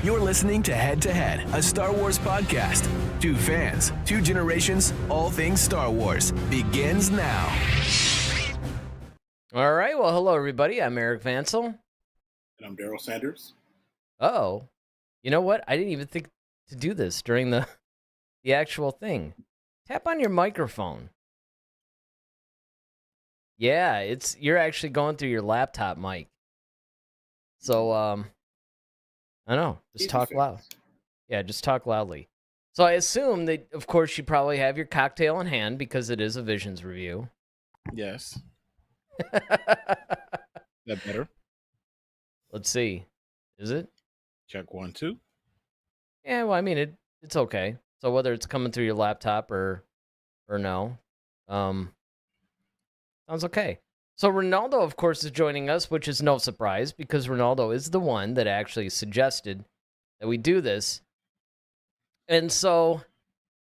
You're listening to Head to Head, a Star Wars podcast. Two fans, two generations, all things Star Wars begins now. All right. Well, hello, everybody. I'm Eric Vansel. And I'm Daryl Sanders. Uh-oh. You know what? I didn't even think to do this during the actual thing. Tap on your microphone. Yeah, you're actually going through your laptop mic. So, I don't know. Just talk loud. Yeah, just talk loudly. So I assume that, of course, you probably have your cocktail in hand because it is a Visions review. Yes. That better? Let's see. Is it? Check 1, 2. Yeah, well, I mean, it's okay. So whether it's coming through your laptop or no, sounds okay. So Ronaldo, of course, is joining us, which is no surprise because Ronaldo is the one that actually suggested that we do this. And so,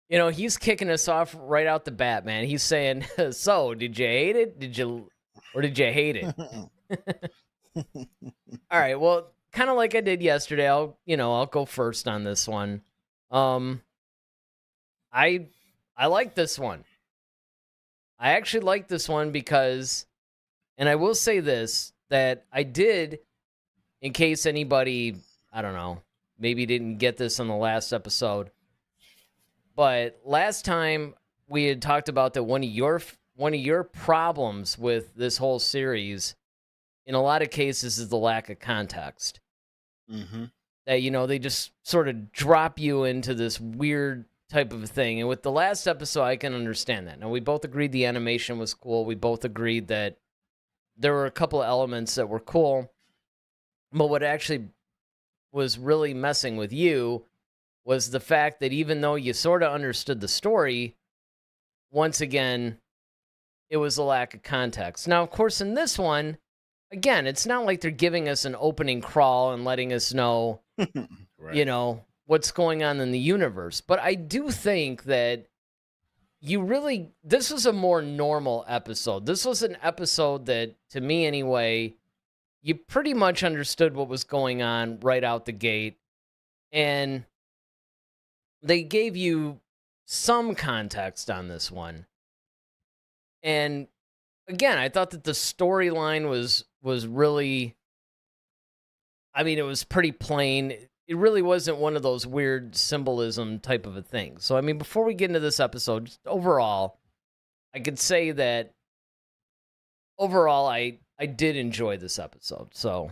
you know, he's kicking us off right out the bat, man. He's saying, so, did you hate it? Did you hate it? All right, well, kind of like I did yesterday, I'll go first on this one. I like this one. I actually like this one because, and I will say this, that I did, in case anybody, I don't know, maybe didn't get this on the last episode, but last time we had talked about that one of your problems with this whole series, in a lot of cases, is the lack of context. Mm-hmm. That, you know, they just sort of drop you into this weird type of a thing. And with the last episode, I can understand that. Now, we both agreed the animation was cool. We both agreed that there were a couple of elements that were cool. But what actually was really messing with you was the fact that even though you sort of understood the story, once again, it was a lack of context. Now, of course, in this one, again, it's not like they're giving us an opening crawl and letting us know, Right. you know, what's going on in the universe. But I do think that this was a more normal episode. This was an episode that, to me anyway, you pretty much understood what was going on right out the gate. And they gave you some context on this one. And again, I thought that the storyline was really, I mean, it was pretty plain. It really wasn't one of those weird symbolism type of a thing. So, I mean, before we get into this episode, just overall, I could say that overall, I did enjoy this episode. So,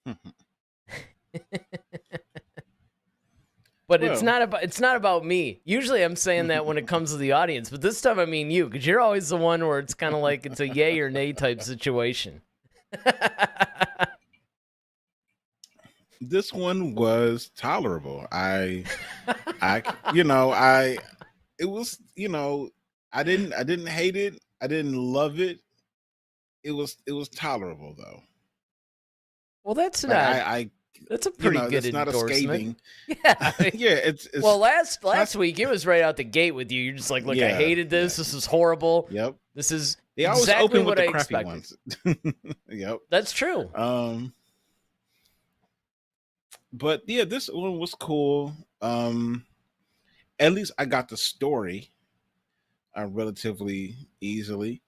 but it's not about me. Usually I'm saying that when it comes to the audience, but this time I mean you, because you're always the one where it's kind of like it's a yay or nay type situation. This one was tolerable. It was, I didn't hate it. I didn't love it. It was tolerable though. Well, that's Like, not. That's a pretty good it's not a endorsement. scathing. Yeah. Yeah, it's well, last week it was right out the gate with you. You're just like, look, I hated this. Yeah. This is horrible. Yep. This is they always exactly open with what the I crappy expected. ones. Yep. That's true. But yeah, this one was cool. At least I got the story relatively easily.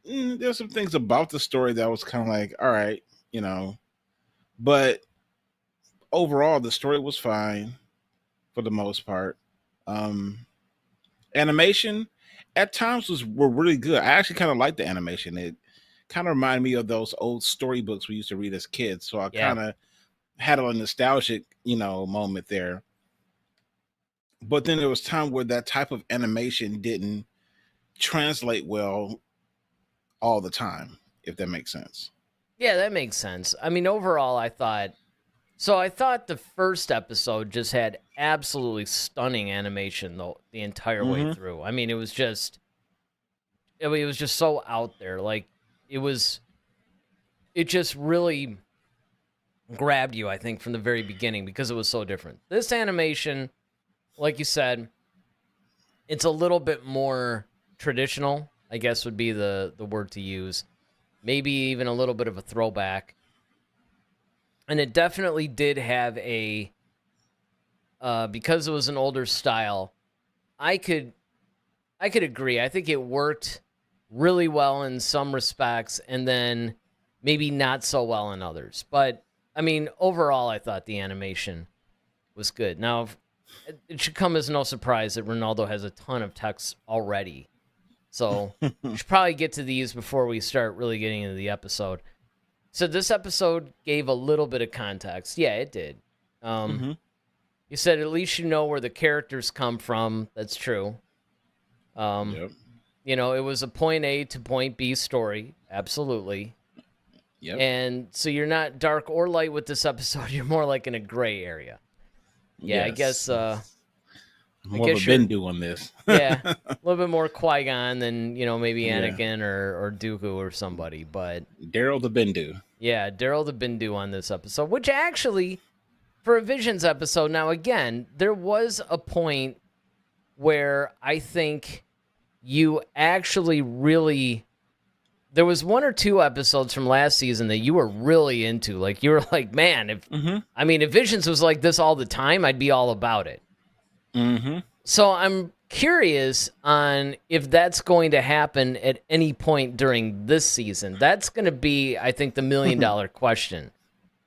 There's some things about the story that was kind of like, all right, but overall the story was fine for the most part. Animation at times were really good. I actually kind of liked the animation. It kind of reminded me of those old storybooks we used to read as kids. So I kind of had a nostalgic, moment there. But then there was time where that type of animation didn't translate well all the time, if that makes sense. Yeah, that makes sense. I mean, overall, I thought the first episode just had absolutely stunning animation the entire way through. I mean, it was just so out there. Like, it just really grabbed you, I think, from the very beginning because it was so different. This animation, like you said, it's a little bit more traditional, I guess would be the word to use. Maybe even a little bit of a throwback. And it definitely did have because it was an older style, I could agree. I think it worked really well in some respects, and then maybe not so well in others. But I mean, overall, I thought the animation was good. Now, it should come as no surprise that Ronaldo has a ton of text already, so we should probably get to these before we start really getting into the episode. So this episode gave a little bit of context. Yeah, it did. You said at least you know where the characters come from. That's true. Yep. You know, it was a point A to point B story. Absolutely. Yep. And so you're not dark or light with this episode. You're more like in a gray area. Yeah, yes. I guess... more of a Bendu on this. Yeah, a little bit more Qui-Gon than, maybe Anakin or Dooku or somebody, but... Daryl the Bendu. Yeah, Daryl the Bendu on this episode, which actually, for a Visions episode, now again, there was a point where I think you actually really... There was 1 or 2 episodes from last season that you were really into. Like, you were like, man, if Visions was like this all the time, I'd be all about it. Mm-hmm. So I'm curious on if that's going to happen at any point during this season. That's going to be, I think, the $1 million question.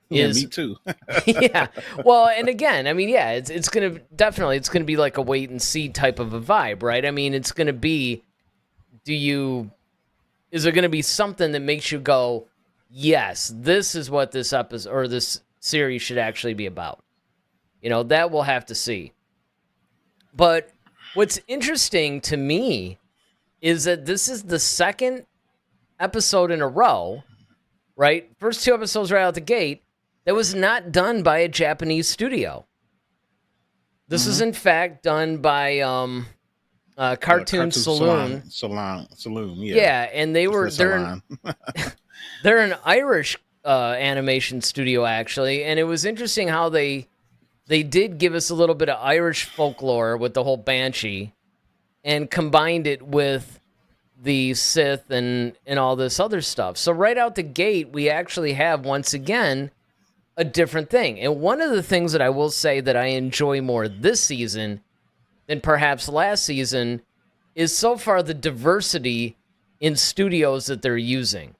Yeah, me too. Yeah. Well, and again, it's going to be like a wait and see type of a vibe, right? I mean, it's going to be, is there going to be something that makes you go, yes, this is what this episode or this series should actually be about? That we'll have to see. But what's interesting to me is that this is the second episode in a row, right? First 2 episodes right out the gate that was not done by a Japanese studio. This is in fact done by Cartoon Saloon. Saloon, yeah. Yeah, and they're an Irish animation studio actually, and it was interesting how they did give us a little bit of Irish folklore with the whole Banshee and combined it with the Sith and all this other stuff. So right out the gate, we actually have, once again, a different thing. And one of the things that I will say that I enjoy more this season than perhaps last season is so far the diversity in studios that they're using.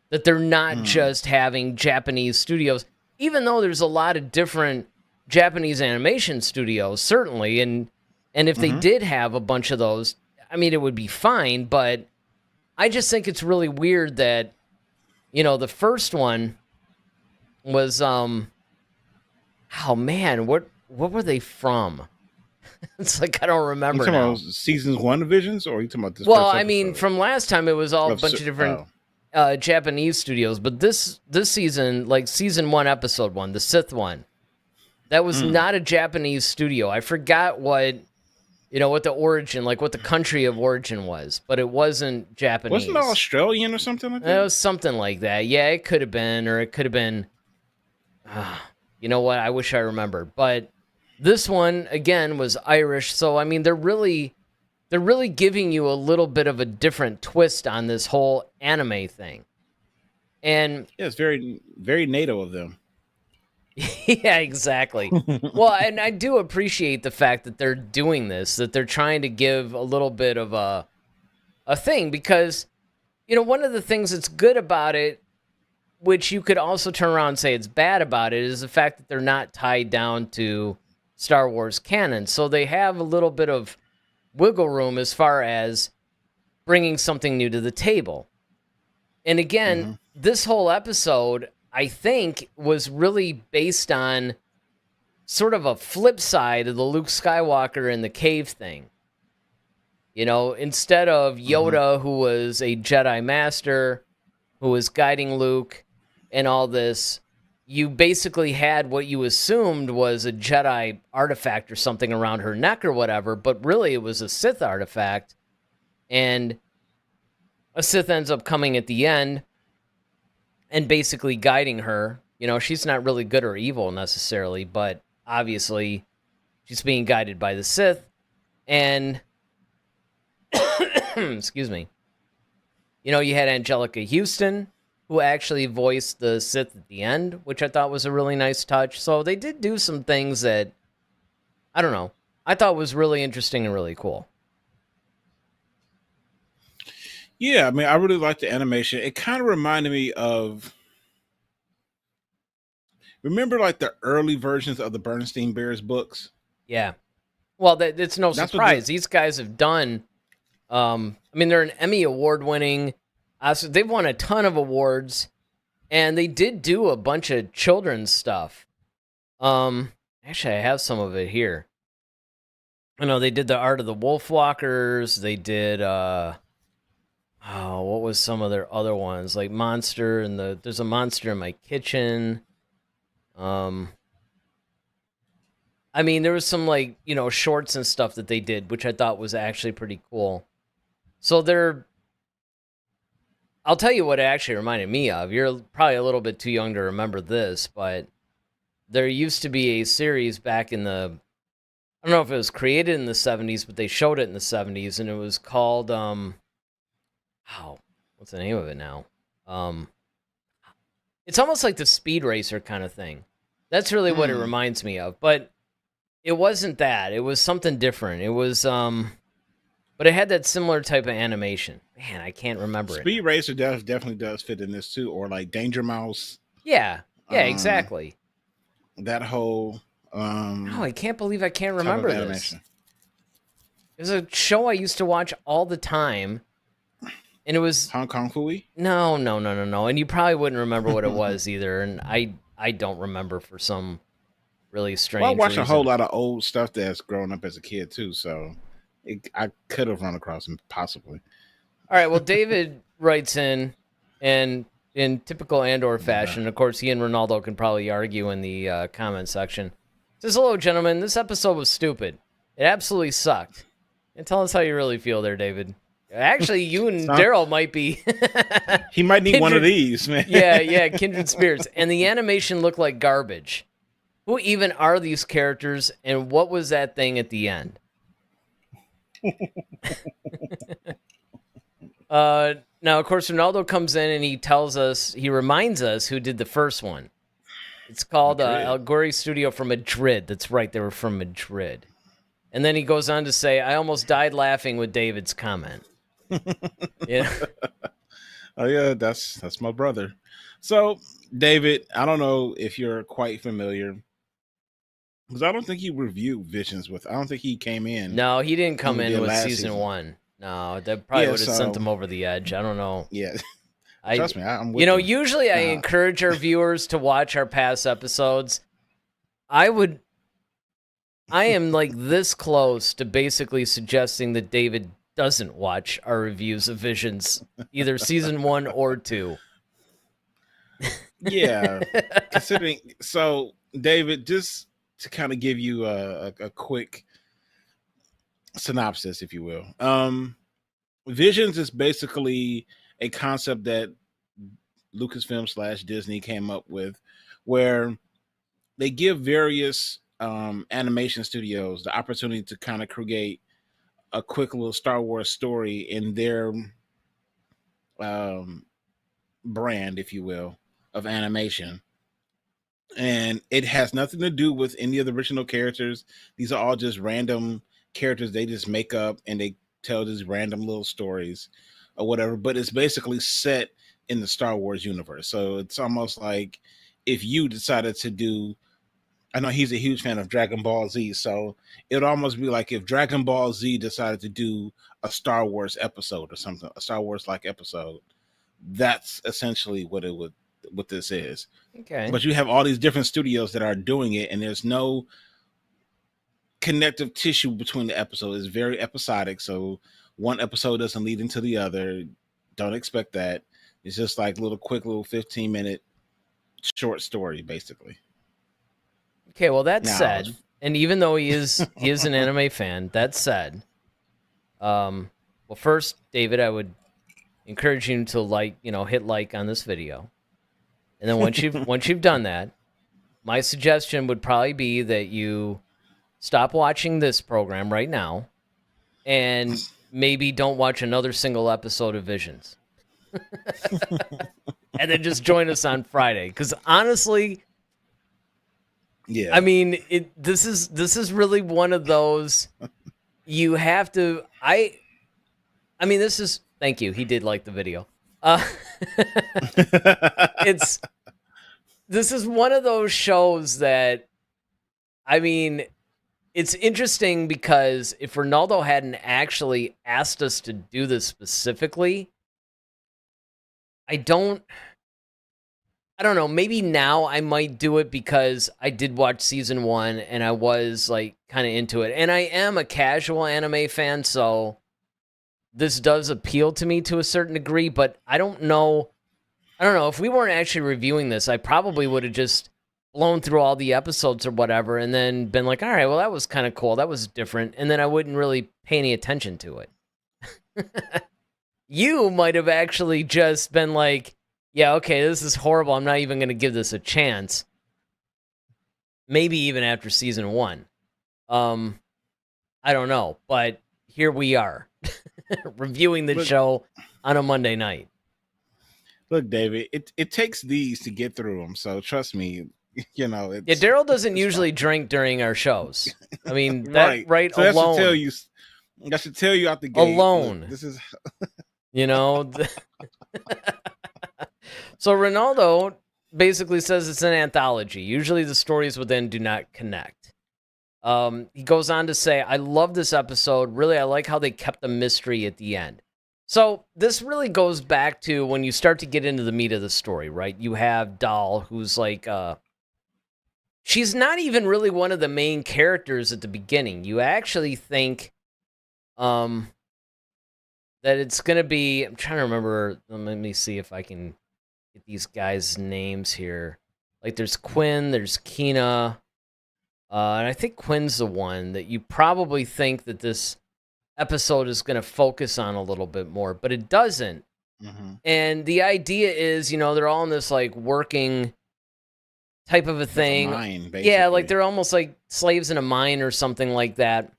That they're not just having Japanese studios, even though there's a lot of different Japanese animation studios, certainly, and if they did have a bunch of those, it would be fine, but I just think it's really weird that, the first one was, what were they from? It's like, I don't remember you talking now. about seasons 1 of Visions, or are you talking about this Well, first episode? from last time, it was all a bunch of different Japanese studios, but this season, like season 1, episode 1, the Sith one, that was not a Japanese studio. I forgot what the origin, like what the country of origin was, but it wasn't Japanese. Wasn't it Australian or something like that? It was something like that. Yeah, it could have been, or it could have been, you know what? I wish I remembered. But this one, again, was Irish. So, they're really giving you a little bit of a different twist on this whole anime thing. And yeah, it's very, very NATO of them. Yeah, exactly. Well, and I do appreciate the fact that they're doing this, that they're trying to give a little bit of a thing, because, one of the things that's good about it, which you could also turn around and say it's bad about it, is the fact that they're not tied down to Star Wars canon. So they have a little bit of wiggle room as far as bringing something new to the table. And again, this whole episode, I think, was really based on sort of a flip side of the Luke Skywalker in the cave thing. Instead of Yoda, who was a Jedi Master, who was guiding Luke and all this, you basically had what you assumed was a Jedi artifact or something around her neck or whatever, but really it was a Sith artifact. And a Sith ends up coming at the end and basically guiding her. She's not really good or evil necessarily, but obviously she's being guided by the Sith. And, excuse me, you had Angelica Houston, who actually voiced the Sith at the end, which I thought was a really nice touch. So they did do some things that, I don't know, I thought was really interesting and really cool. Yeah, I mean, I really like the animation. It kind of reminded me of, remember like the early versions of the Bernstein Bears books? Yeah. Well, it's no That's what surprise. These guys have done, I mean, they're an Emmy award winning, so they've won a ton of awards, and they did do a bunch of children's stuff. Actually, I have some of it here. I know they did the Art of the Wolfwalkers. They did, what was some of their other ones? Like Monster, and there's a Monster in My Kitchen. I mean, there was some, like, you know, shorts and stuff that they did, which I thought was actually pretty cool. So I'll tell you what it actually reminded me of. You're probably a little bit too young to remember this, but there used to be a series back in I don't know if it was created in the 70s, but they showed it in the 70s, and it was called, what's the name of it now? It's almost like the Speed Racer kind of thing. That's really what it reminds me of, but it wasn't that. It was something different. It was, but it had that similar type of animation. Man, I can't remember it. Speed Racer definitely does fit in this too, or like Danger Mouse. Yeah, exactly. That whole. Oh, I can't believe I can't remember this. It was a show I used to watch all the time, and it was Hong Kong Phooey. No, and you probably wouldn't remember what it was either, and I don't remember for some really strange. Well, I watched reason. a whole lot of old stuff that's grown up as a kid too, so I could have run across him possibly. All right, well, David writes in, and in typical Andor fashion, of course, he and Ronaldo can probably argue in the comment section. Says, hello, gentlemen. This episode was stupid. It absolutely sucked. And tell us how you really feel there, David. Actually, you and Daryl might be. He might need one of these, man. Yeah, kindred spirits. And the animation looked like garbage. Who even are these characters, and what was that thing at the end? Now, of course, Ronaldo comes in and he reminds us who did the first one. It's called El Gori Studio from Madrid. That's right, they were from Madrid. And then he goes on to say, I almost died laughing with David's comment. Yeah. Oh, yeah, that's my brother. So, David, I don't know if you're quite familiar, because I don't think he reviewed Visions I don't think he came in. No, he didn't come in with season 1. No, that probably would have sent him over the edge. I don't know. Yeah. Trust me, I'm with usually I encourage our viewers to watch our past episodes. I am like this close to basically suggesting that David doesn't watch our reviews of Visions, either season 1 or 2. Yeah. Considering, so David, just to kind of give you a quick synopsis, if you will. Visions is basically a concept that Lucasfilm / Disney came up with, where they give various animation studios the opportunity to kind of create a quick little Star Wars story in their brand, if you will, of animation. And it has nothing to do with any of the original characters. These are all just random characters they just make up, and they tell these random little stories or whatever. But it's basically set in the Star Wars universe. So it's almost like if you decided to do, I know he's a huge fan of Dragon Ball Z, so it would almost be like if Dragon Ball Z decided to do a Star Wars episode or something, a Star Wars like episode. That's essentially what this is. Okay. But you have all these different studios that are doing it, and there's no connective tissue between the episodes. It's very episodic, so one episode doesn't lead into the other. Don't expect that. It's just like quick little 15-minute short story, basically. Okay, well, that said, and even though he is an anime fan, that said, well, first, David, I would encourage you to hit like on this video. And then once you've done that, my suggestion would probably be that you stop watching this program right now and maybe don't watch another single episode of Visions. And then just join us on Friday. Because honestly, yeah, I mean, this is really one of those you have to. I mean, this is. Thank you. He did like the video. This is one of those shows that, I mean, it's interesting because if Ronaldo hadn't actually asked us to do this specifically, I don't know. Maybe now I might do it because I did watch season 1 and I was like kind of into it. And I am a casual anime fan, so this does appeal to me to a certain degree, but I don't know. If we weren't actually reviewing this, I probably would have just blown through all the episodes or whatever and then been like, all right, well, that was kind of cool. That was different. And then I wouldn't really pay any attention to it. You might have actually just been like, yeah, okay, this is horrible. I'm not even going to give this a chance. Maybe even after season 1. I don't know. But here we are reviewing the show on a Monday night. Look, David, it takes these to get through them. So trust me, you know. Yeah, Daryl doesn't usually drink during our shows. I mean, that right so alone. That should tell you out the gate. Alone. Look, this is, you know. So Ronaldo basically says it's an anthology. Usually the stories within do not connect. He goes on to say, I love this episode. Really, I like how they kept the mystery at the end. So this really goes back to when you start to get into the meat of the story, right? You have Doll, who's like, she's not even really one of the main characters at the beginning. You actually think that it's going to be, I'm trying to remember, let me see if I can get these guys' names here. Like there's Quinn, there's Kina, and I think Quinn's the one that you probably think that this episode is going to focus on a little bit more, but it doesn't. Mm-hmm. And the idea is, you know, they're all in this like working type of a thing. Mine, yeah, like they're almost like slaves in a mine or something like that.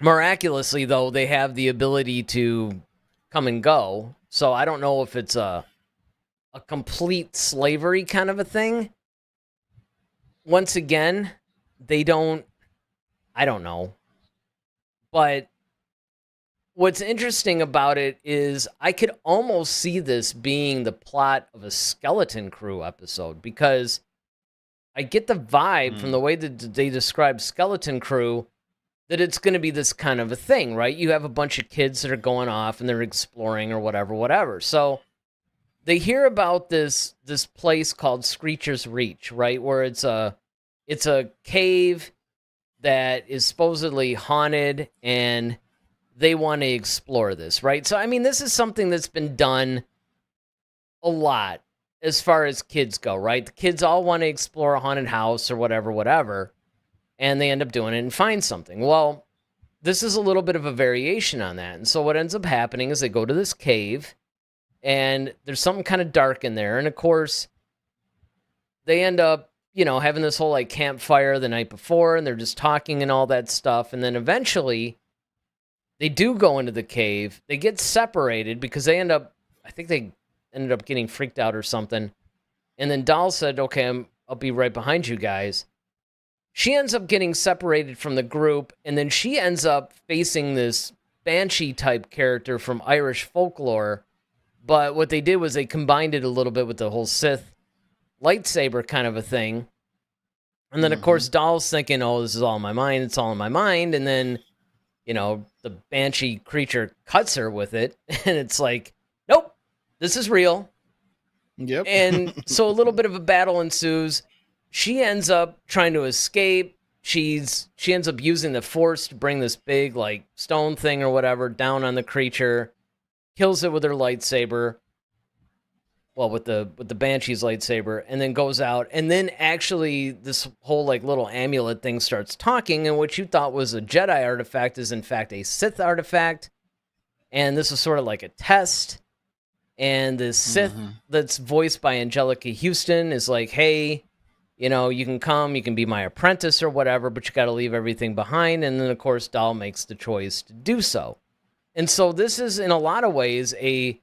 Miraculously, though, they have the ability to come and go. So I don't know if it's a complete slavery kind of a thing. Once again, I don't know. But what's interesting about it is I could almost see this being the plot of a Skeleton Crew episode because I get the vibe from the way that they describe Skeleton Crew that it's going to be this kind of a thing, right? You have a bunch of kids that are going off and they're exploring or whatever. So they hear about this place called Screecher's Reach, right? Where it's a cave that is supposedly haunted and they want to explore this, right? So, I mean, this is something that's been done a lot as far as kids go, right? The kids all want to explore a haunted house or whatever, and they end up doing it and find something. Well, this is a little bit of a variation on that. And so what ends up happening is they go to this cave, and there's something kind of dark in there. And, of course, they end up, you know, having this whole, like, campfire the night before, and they're just talking and all that stuff. And then eventually they do go into the cave. They get separated because they ended up getting freaked out or something. And then Doll said, okay, I'll be right behind you guys. She ends up getting separated from the group, and then she ends up facing this banshee-type character from Irish folklore. But what they did was they combined it a little bit with the whole Sith lightsaber kind of a thing. And then, of course, Doll's thinking, oh, this is all in my mind. It's all in my mind. And then, you know, the banshee creature cuts her with it. And it's like, nope, this is real. Yep. And so a little bit of a battle ensues. She ends up trying to escape. She ends up using the Force to bring this big, like, stone thing or whatever down on the creature. Kills it with her lightsaber. Well, with the Banshee's lightsaber, and then goes out, and then actually this whole like little amulet thing starts talking, and what you thought was a Jedi artifact is in fact a Sith artifact, and this is sort of like a test, and this Sith that's voiced by Angelica Houston is like, hey, you know, you can come, you can be my apprentice or whatever, but you got to leave everything behind, and then of course Doll makes the choice to do so. And so this is in a lot of ways a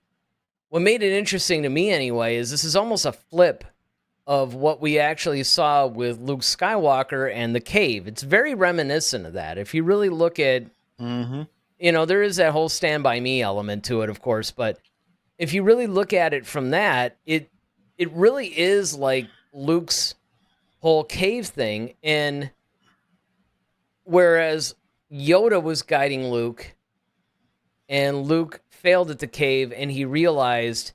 what made it interesting to me anyway is this is almost a flip of what we actually saw with Luke Skywalker and the cave. It's very reminiscent of that. If you really look at, there is that whole Stand By Me element to it, of course, but if you really look at it from that, it really is like Luke's whole cave thing. And whereas Yoda was guiding Luke and Luke failed at the cave and he realized,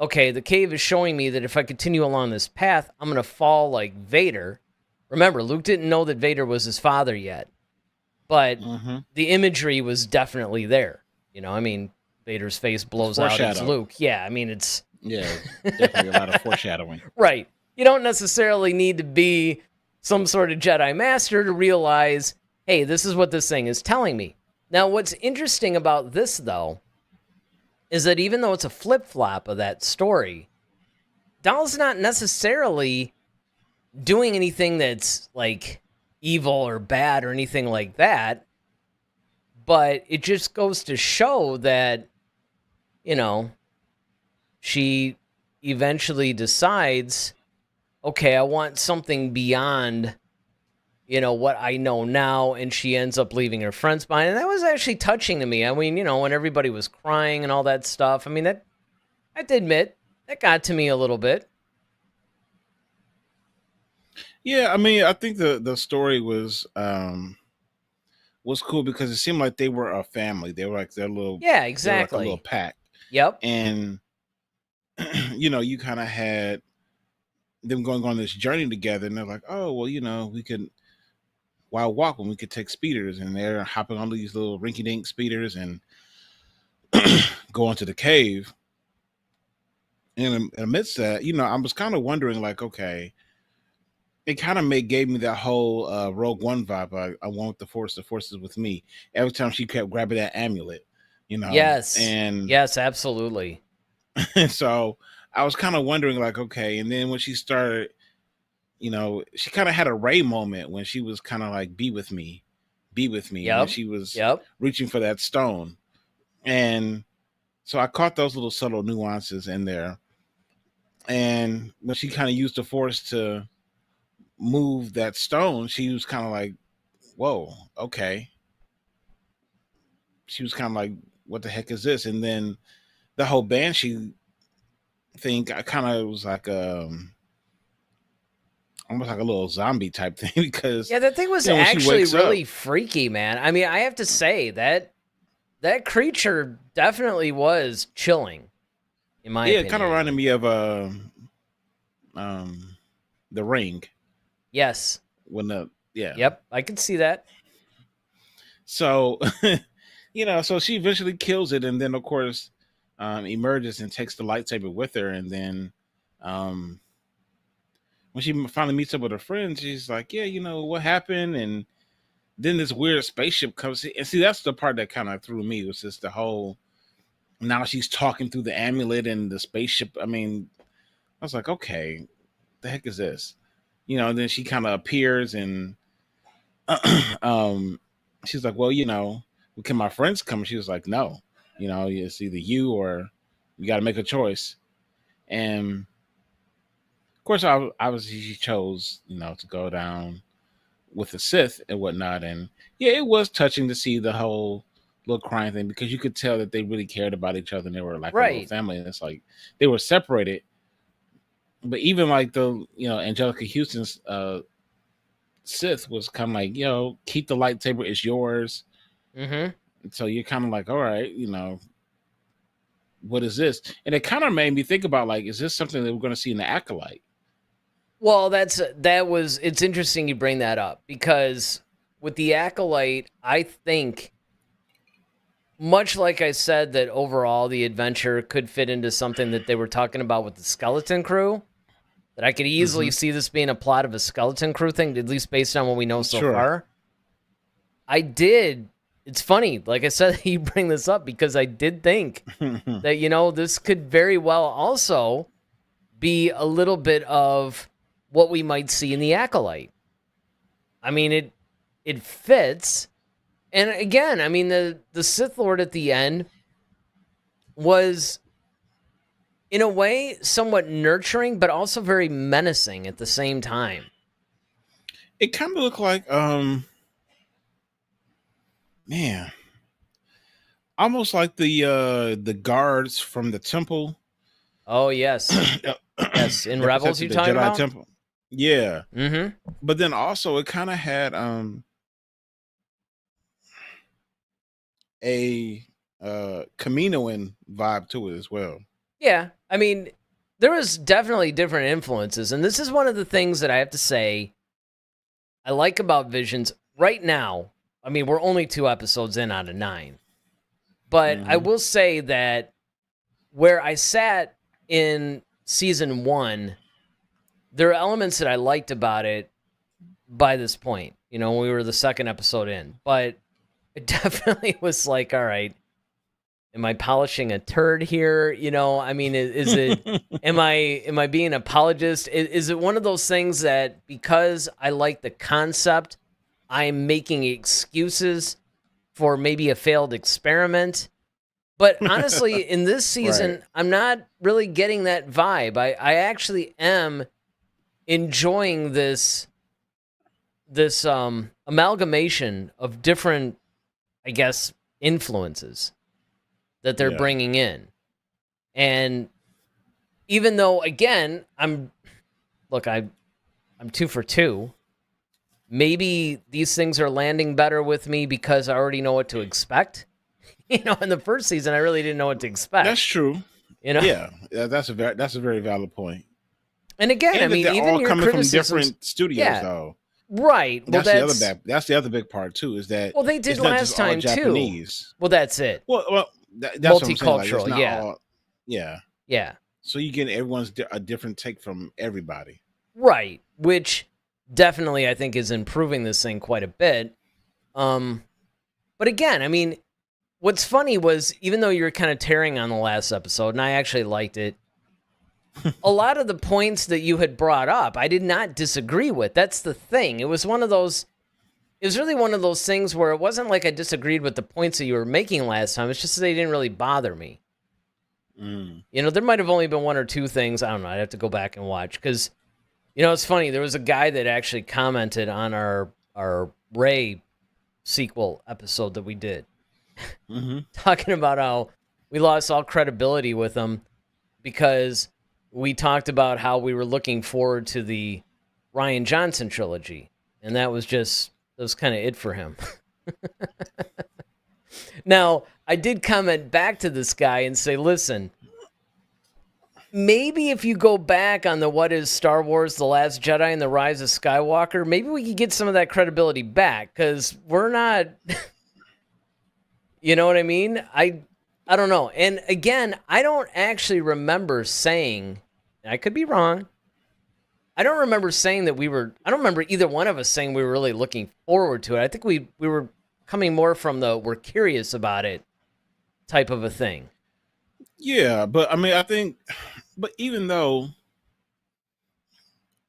okay, the cave is showing me that if I continue along this path, I'm going to fall like Vader. Remember, Luke didn't know that Vader was his father yet, but the imagery was definitely there. Vader's face blows out as Luke. Yeah, it's... Yeah, definitely a lot of foreshadowing. Right. You don't necessarily need to be some sort of Jedi Master to realize, hey, this is what this thing is telling me. Now, what's interesting about this, though, is that even though it's a flip-flop of that story, Dahl's not necessarily doing anything that's, like, evil or bad or anything like that, but it just goes to show that, she eventually decides, okay, I want something beyond, what I know now, and she ends up leaving her friends behind. And that was actually touching to me. When everybody was crying and all that stuff, that, I have to admit, that got to me a little bit. Yeah, I think the story was cool because it seemed like they were a family. They were like their little... Yeah, exactly. Like a little pack. Yep. And you kind of had them going on this journey together, and they're like, oh, well, we could, while walking, we could take speeders, and they're hopping on these little rinky-dink speeders and go into the cave. And amidst that, I was kind of wondering, like, okay, it kind of gave me that whole Rogue One vibe. I want the Force is with me. Every time she kept grabbing that amulet, Yes. And yes, absolutely. And so I was kind of wondering, like, okay. And then when she started, she kind of had a Rey moment when she was kind of like, be with me. Yep. And she was reaching for that stone. And so I caught those little subtle nuances in there. And when she kind of used the Force to move that stone, she was kind of like, whoa, okay. She was kind of like, what the heck is this? And then the whole Banshee thing, I kind of was like almost like a little zombie type thing, because that thing was actually really freaky, man. I have to say that creature definitely was chilling, in my opinion. It kind of reminded me of The Ring. Yes. Yep, I can see that. So so she eventually kills it, and then of course emerges and takes the lightsaber with her. And then when she finally meets up with her friends, she's like, yeah, what happened? And then this weird spaceship comes. And see, that's the part that kind of threw me, was just the whole, now she's talking through the amulet and the spaceship. I was like, okay, the heck is this? And then she kind of appears, and she's like, well, can my friends come? She was like, no, it's either you or you got to make a choice. And of course, obviously she chose, to go down with the Sith and whatnot. And yeah, it was touching to see the whole little crying thing, because you could tell that they really cared about each other, and they were like a little family. And it's like they were separated. But even like the, Angelica Houston's Sith was kind of like, keep the lightsaber, it's yours. Mm-hmm. So you're kind of like, all right, what is this? And it kind of made me think about, like, is this something that we're going to see in the Acolyte? Well, it's interesting you bring that up, because with the Acolyte, I think, much like I said, that overall the adventure could fit into something that they were talking about with the Skeleton Crew, that I could easily see this being a plot of a Skeleton Crew thing, at least based on what we know so far. It's funny, like I said, you bring this up, because I did think that, this could very well also be a little bit of what we might see in the Acolyte. It fits. And again, the Sith Lord at the end was in a way, somewhat nurturing, but also very menacing at the same time. It kind of looked like, man, almost like the guards from the temple. Oh, yes. Yes, in that Rebels protected you the talking Jedi about? temple. Yeah, Mm-hmm. but then also it kind of had a Kaminoan vibe to it as well. Yeah, I mean, there was definitely different influences, and this is one of the things that I have to say I like about Visions right now. I mean, we're only 2 episodes in out of 9, but I Mhm. will say that where I sat in season 1, there are elements that I liked about it by this point, when we were the second episode in, but it definitely was like, all right, am I polishing a turd here? I mean, is it, am I being an apologist? Is it one of those things that because I like the concept, I'm making excuses for maybe a failed experiment? But honestly, in this season, Right. I'm not really getting that vibe. I actually am enjoying this amalgamation of different, I guess, influences that they're Yeah. bringing in. And even though, again, I'm 2 for 2. Maybe these things are landing better with me because I already know what to expect. In the first season, I really didn't know what to expect. That's true. You know, Yeah, that's a very valid point. and again, I And that mean, they're even all your coming from criticisms, different studios, yeah, though. right. Well, That's the other big part too. Is that they did it's not last just all time too. Japanese. Well, that's it. Well, that's what I'm saying. Like, it's Multicultural, not yeah, all. Yeah. yeah. So you get a different take from everybody. Right, which definitely I think is improving this thing quite a bit. But again, I mean, what's funny was even though you were kind of tearing on the last episode, and I actually liked it, a lot of the points that you had brought up, I did not disagree with. That's the thing. It was really one of those things where it wasn't like I disagreed with the points that you were making last time. It's just that they didn't really bother me. There might have only been 1 or 2 things. I don't know. I'd have to go back and watch because, it's funny. There was a guy that actually commented on our Ray sequel episode that we did, talking about how we lost all credibility with him because we talked about how we were looking forward to the Rian Johnson trilogy, and that was kind of it for him. Now, I did comment back to this guy and say, listen, maybe if you go back on the what is Star Wars, The Last Jedi and The Rise of Skywalker, maybe we could get some of that credibility back, because we're not, you know what I mean? I don't know. And again, I don't actually remember saying, and I could be wrong, I don't remember saying that I don't remember either one of us saying we were really looking forward to it. I think we were coming more from we're curious about it type of a thing. Yeah, but I mean, but even though,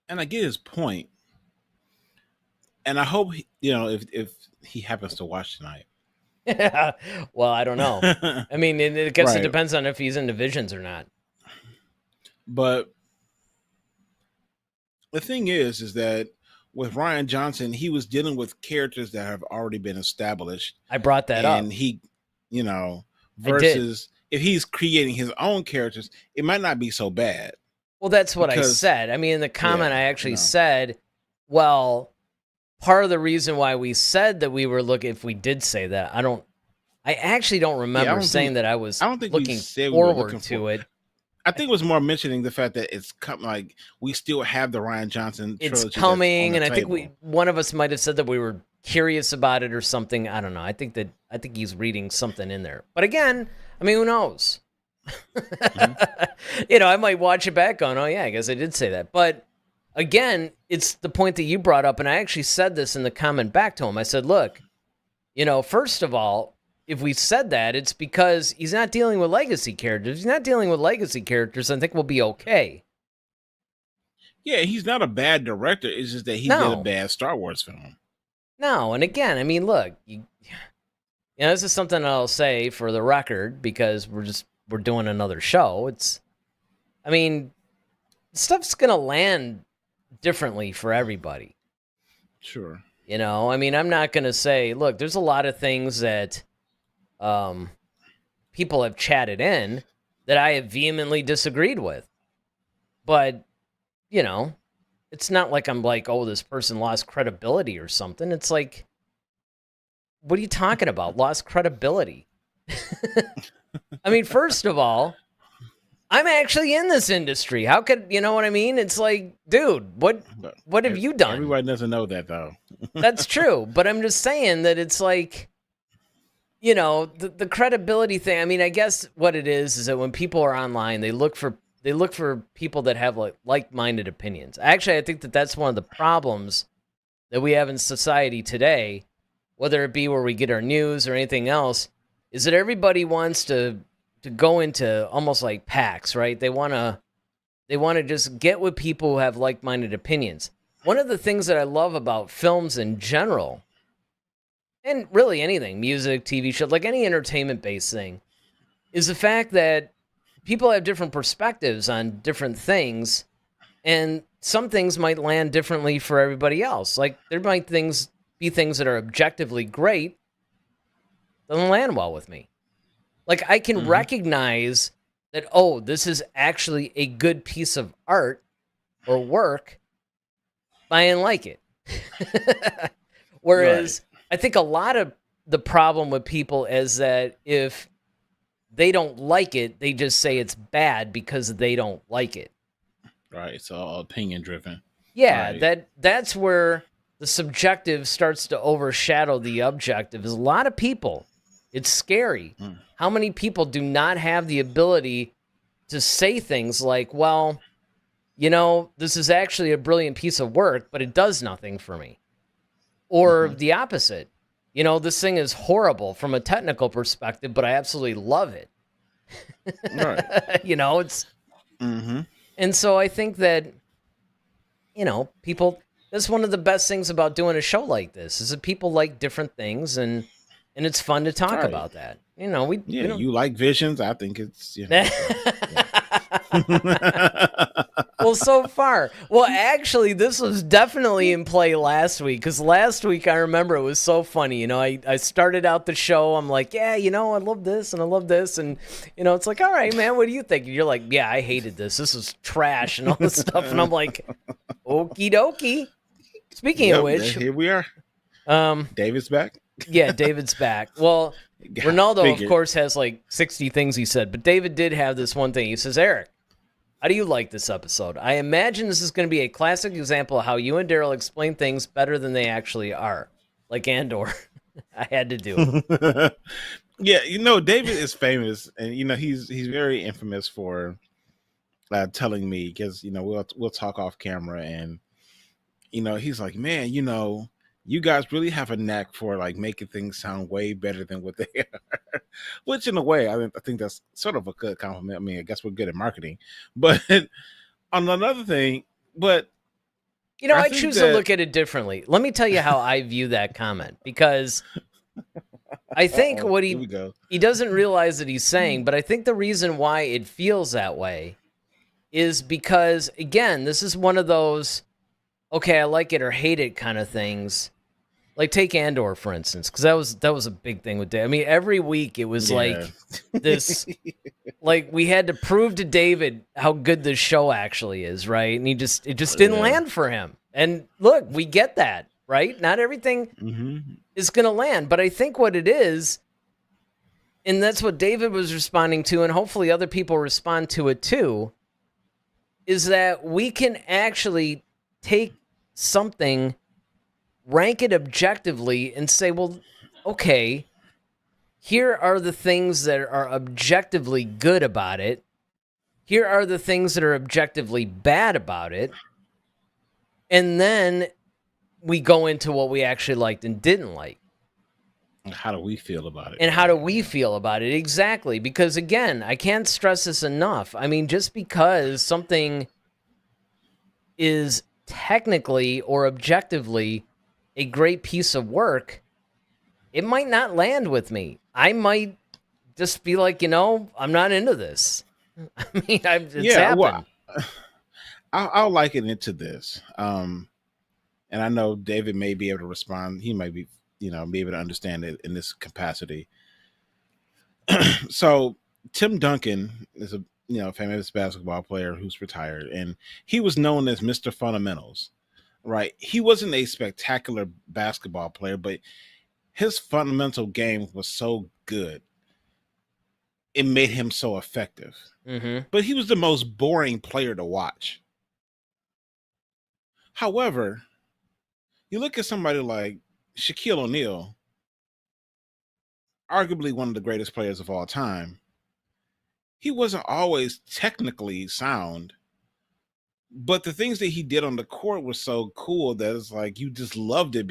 and I get his point, and I hope if he happens to watch tonight. Well, I don't know. I mean, I guess Right. It depends on if he's into Visions or not. But the thing is that with Rian Johnson, he was dealing with characters that have already been established. I brought that up. And he, versus if he's creating his own characters, it might not be so bad. Well, that's what I said. I mean, in the comment, I actually said, well, part of the reason why we said that we were looking, if we did say that, I actually don't remember saying that I was looking forward to it. I think it was more mentioning the fact that it's like we still have the Rian Johnson trilogy. It's coming, and I think one of us might have said that we were curious about it or something. I don't know. I think he's reading something in there. But again, I mean, who knows? I might watch it back on, oh yeah, I guess I did say that. But again, it's the point that you brought up, and I actually said this in the comment back to him. I said, look, first of all, if we said that, it's because he's not dealing with legacy characters. If he's not dealing with legacy characters, I think we'll be okay. Yeah, he's not a bad director. It's just that he did a bad Star Wars film. No, and again, I mean, look, this is something I'll say for the record because we're doing another show. It's I mean, stuff's going to land differently for everybody. Sure. You know, I mean, I'm not going to say, look, there's a lot of things that people have chatted in that I have vehemently disagreed with. But, you know, it's not like I'm like, oh, this person lost credibility or something. It's like, what are you talking about? Lost credibility? I mean, first of all, I'm actually in this industry. How could, you know what I mean? It's like, dude, what have you done? Everybody doesn't know that, though. That's true. But I'm just saying that it's like, you know, the credibility thing. I mean, I guess what it is that when people are online, they look for people that have like-minded opinions. Actually, I think that's one of the problems that we have in society today, whether it be where we get our news or anything else, is that everybody wants to go into almost like packs, right? They want to just get with people who have like-minded opinions. One of the things that I love about films in general, and really anything, music, TV show, like any entertainment-based thing, is the fact that people have different perspectives on different things, and some things might land differently for everybody else. Like, there might be things that are objectively great that don't land well with me. Like, I can recognize that, oh, this is actually a good piece of art or work, but I didn't like it. Whereas I think a lot of the problem with people is that if they don't like it, they just say it's bad because they don't like it. Right. It's all opinion driven. Yeah, right. that's where the subjective starts to overshadow the objective. Is a lot of people. It's scary. How many people do not have the ability to say things like, well, you know, this is actually a brilliant piece of work, but it does nothing for me. Or the opposite. You know, this thing is horrible from a technical perspective, but I absolutely love it. Right. You know, it's... And so I think that, you know, people... That's one of the best things about doing a show like this, is that people like different things, and it's fun to talk about that. You know, we don't... you like visions. I think it's, you know. Well, so far. Well, actually, this was definitely in play last week, because last week, I remember it was so funny. You know, I started out the show. I'm like, yeah, you know, I love this and I love this. And, you know, it's like, all right, man, what do you think? And you're like, yeah, I hated this. This is trash and all this stuff. And I'm like, okie dokie. Speaking of which, here we are. David's back. Yeah, David's back. Well, Ronaldo, of course, has like 60 things he said, but David did have this one thing. He says, Eric, how do you like this episode? I imagine this is going to be a classic example of how you and Daryl explain things better than they actually are. Like Andor. I had to do it. Yeah, you know, David is famous, and, you know, he's very infamous for telling me, because, you know, we'll talk off camera, and, you know, he's like, man, you know, you guys really have a knack for like making things sound way better than what they are. Which, in a way, I think that's sort of a good compliment. I mean, I guess we're good at marketing, but on another thing, but you know, I choose to look at it differently. Let me tell you how I view that comment, because I think what he doesn't realize that he's saying, but I think the reason why it feels that way is because, again, this is one of those, okay, I like it or hate it kind of things. Like, take Andor, for instance, because that was a big thing with Dave. I mean, every week it was like this, like we had to prove to David how good this show actually is, right? And it just didn't land for him. And look, we get that, right? Not everything is going to land, but I think what it is, and that's what David was responding to, and hopefully other people respond to it too, is that we can actually take something, rank it objectively, and say, well, okay, here are the things that are objectively good about it. Here are the things that are objectively bad about it. And then we go into what we actually liked and didn't like. How do we feel about it? And how do we feel about it? Exactly. Because, again, I can't stress this enough. I mean, just because something is technically or objectively a great piece of work, it might not land with me. I might just be like, you know, I'm not into this. I mean, it's Yeah, happened. well, I'll liken it to this. And I know David may be able to respond. He might be, be able to understand it in this capacity. So Tim Duncan is a famous basketball player who's retired, and he was known as Mr. Fundamentals. Right? He wasn't a spectacular basketball player, but his fundamental game was so good. It made him so effective. Mm-hmm. But he was the most boring player to watch. However, you look at somebody like Shaquille O'Neal, arguably one of the greatest players of all time. He wasn't always technically sound, but the things that he did on the court were so cool that it's like you just loved it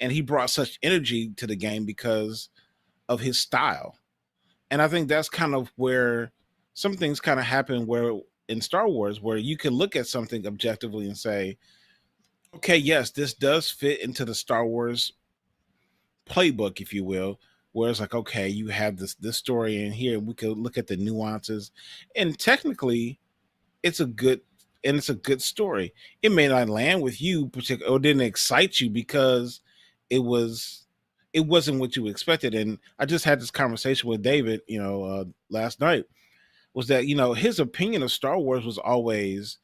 and he brought such energy to the game because of his style. And I think that's kind of where some things kind of happen where in Star Wars, where you can look at something objectively and say, okay, yes, this does fit into the Star Wars playbook, if you will, where it's like, okay, you have this story in here. We could look at the nuances, and technically, it's a good story. It may not land with you, or didn't excite you because it wasn't what you expected. And I just had this conversation with David, last night. Was that his opinion of Star Wars was always,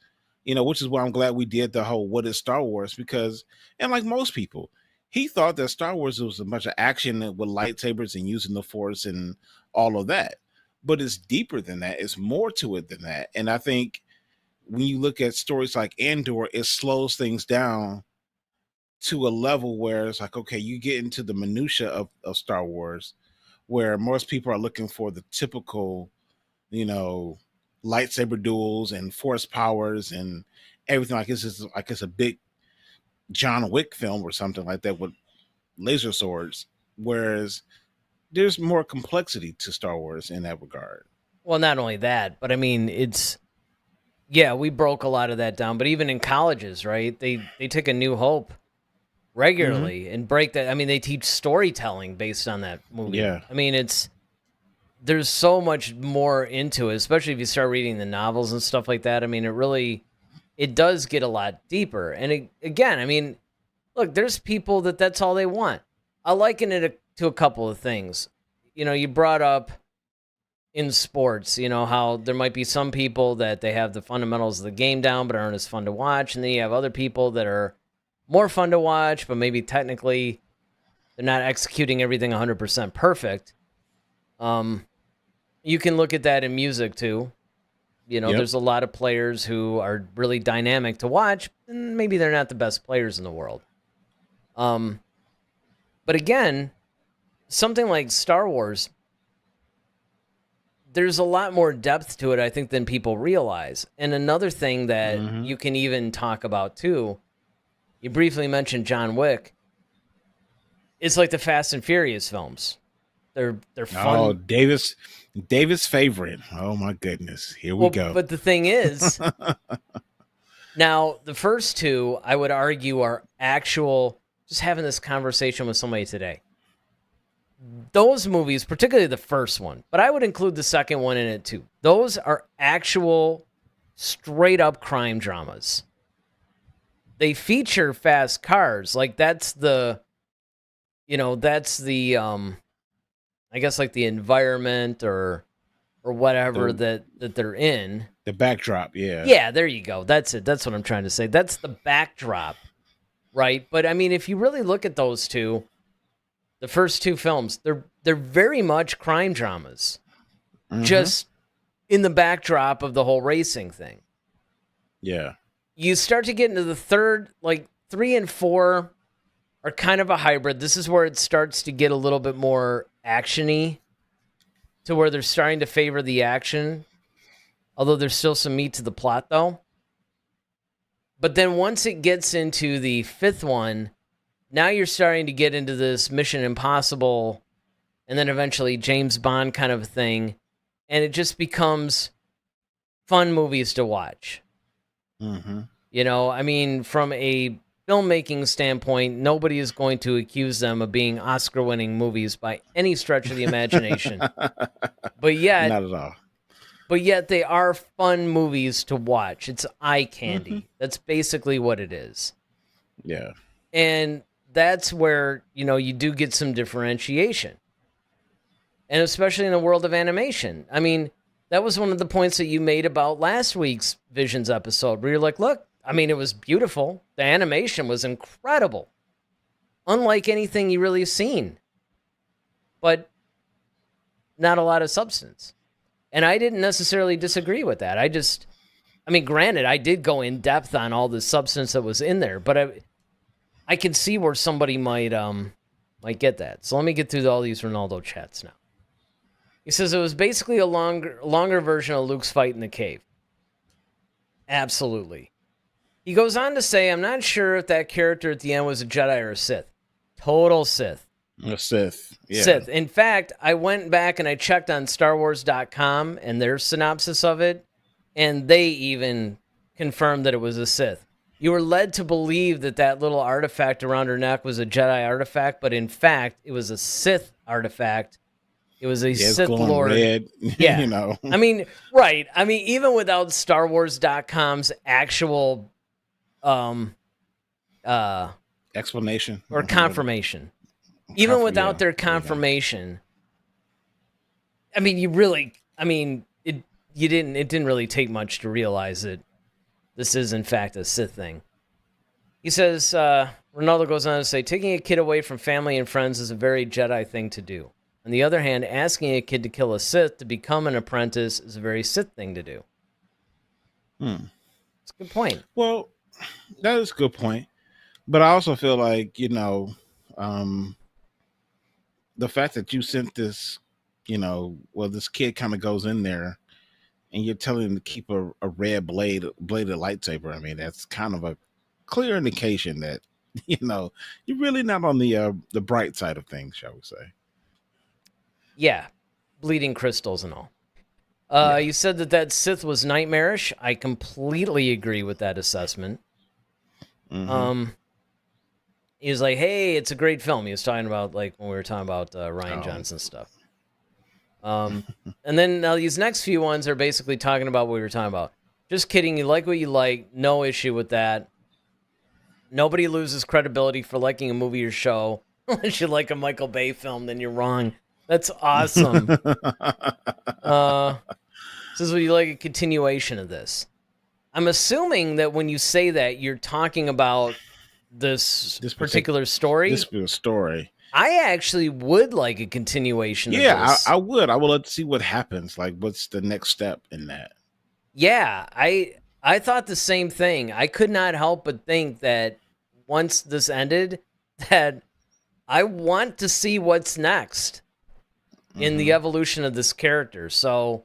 which is why I'm glad we did the whole "What is Star Wars?" because, and like most people, he thought that Star Wars was a bunch of action with lightsabers and using the Force and all of that. But it's deeper than that. It's more to it than that. And I think when you look at stories like Andor, it slows things down to a level where it's like, okay, you get into the minutia of Star Wars, where most people are looking for the typical, lightsaber duels and force powers and everything like this is like it's a big John Wick film or something like that with laser swords. Whereas there's more complexity to Star Wars in that regard. Well, not only that, but I mean, we broke a lot of that down. But even in colleges, right? They take A New Hope regularly and break that. I mean, they teach storytelling based on that movie. Yeah. I mean, there's so much more into it, especially if you start reading the novels and stuff like that. I mean, it does get a lot deeper. And again, I mean, look, there's people that's all they want. I liken it to a couple of things. You brought up in sports, how there might be some people that they have the fundamentals of the game down but aren't as fun to watch. And then you have other people that are more fun to watch, but maybe technically they're not executing everything 100% perfect. You can look at that in music too. There's a lot of players who are really dynamic to watch, and maybe they're not the best players in the world. But again, something like Star Wars, there's a lot more depth to it, I think, than people realize. And another thing that you can even talk about too, you briefly mentioned John Wick. It's like the Fast and Furious films. They're fun. Oh, David's favorite. Oh my goodness. Here we go. But the thing is, now the first two, I would argue, are actual. Just having this conversation with somebody today. Those movies, particularly the first one, but I would include the second one in it too. Those are actual, straight up crime dramas. They feature fast cars, like that's the I guess like the environment or whatever that they're in. The backdrop, yeah. Yeah, there you go. That's it. That's what I'm trying to say. That's the backdrop, right? But I mean, if you really look at those two, the first two films, they're very much crime dramas, just in the backdrop of the whole racing thing. Yeah. You start to get into the third, like 3 and 4 are kind of a hybrid. This is where it starts to get a little bit more action-y, to where they're starting to favor the action, although there's still some meat to the plot, though. But then once it gets into the fifth one, now you're starting to get into this Mission Impossible and then eventually James Bond kind of thing, and it just becomes fun movies to watch. I mean, from a filmmaking standpoint, nobody is going to accuse them of being Oscar-winning movies by any stretch of the imagination. But yet, not at all. but yet they are fun movies to watch. It's eye candy. That's basically what it is. Yeah. And that's where, you do get some differentiation. And especially in the world of animation. I mean, that was one of the points that you made about last week's Visions episode, where you're like, look, I mean, it was beautiful. The animation was incredible. Unlike anything you really seen. But not a lot of substance. And I didn't necessarily disagree with that. Granted, I did go in depth on all the substance that was in there, but I can see where somebody might get that. So let me get through all these Ronaldo chats now. He says it was basically a longer version of Luke's fight in the cave. Absolutely. He goes on to say, I'm not sure if that character at the end was a Jedi or a Sith. Total Sith. A Sith. Yeah. Sith. In fact, I went back and I checked on StarWars.com and their synopsis of it, and they even confirmed that it was a Sith. You were led to believe that little artifact around her neck was a Jedi artifact, but in fact, it was a Sith artifact. It was a Sith Lord. Red, yeah. Right. Even without StarWars.com's actual explanation or confirmation. Even without their confirmation, it didn't really take much to realize that this is in fact a Sith thing. He says, Ronaldo goes on to say, taking a kid away from family and friends is a very Jedi thing to do. On the other hand, asking a kid to kill a Sith to become an apprentice is a very Sith thing to do. It's a good point. Well, that is a good point. But I also feel like, the fact that you sent this, this kid kind of goes in there and you're telling him to keep a red bladed lightsaber. That's kind of a clear indication that, you're really not on the bright side of things, shall we say. Yeah, bleeding crystals and all. You said that Sith was nightmarish. I completely agree with that assessment. Mm-hmm. He was like, hey, it's a great film. He was talking about, when we were talking about Ryan Johnson stuff. And then these next few ones are basically talking about what we were talking about. Just kidding. You like what you like. No issue with that. Nobody loses credibility for liking a movie or show. Unless you like a Michael Bay film, then you're wrong. That's awesome. This is what you like, a continuation of this. I'm assuming that when you say that, you're talking about this particular story. This story. I actually would like a continuation of this. Yeah, I would. I would love to see what happens. What's the next step in that? Yeah, I thought the same thing. I could not help but think that once this ended, that I want to see what's next in the evolution of this character. So,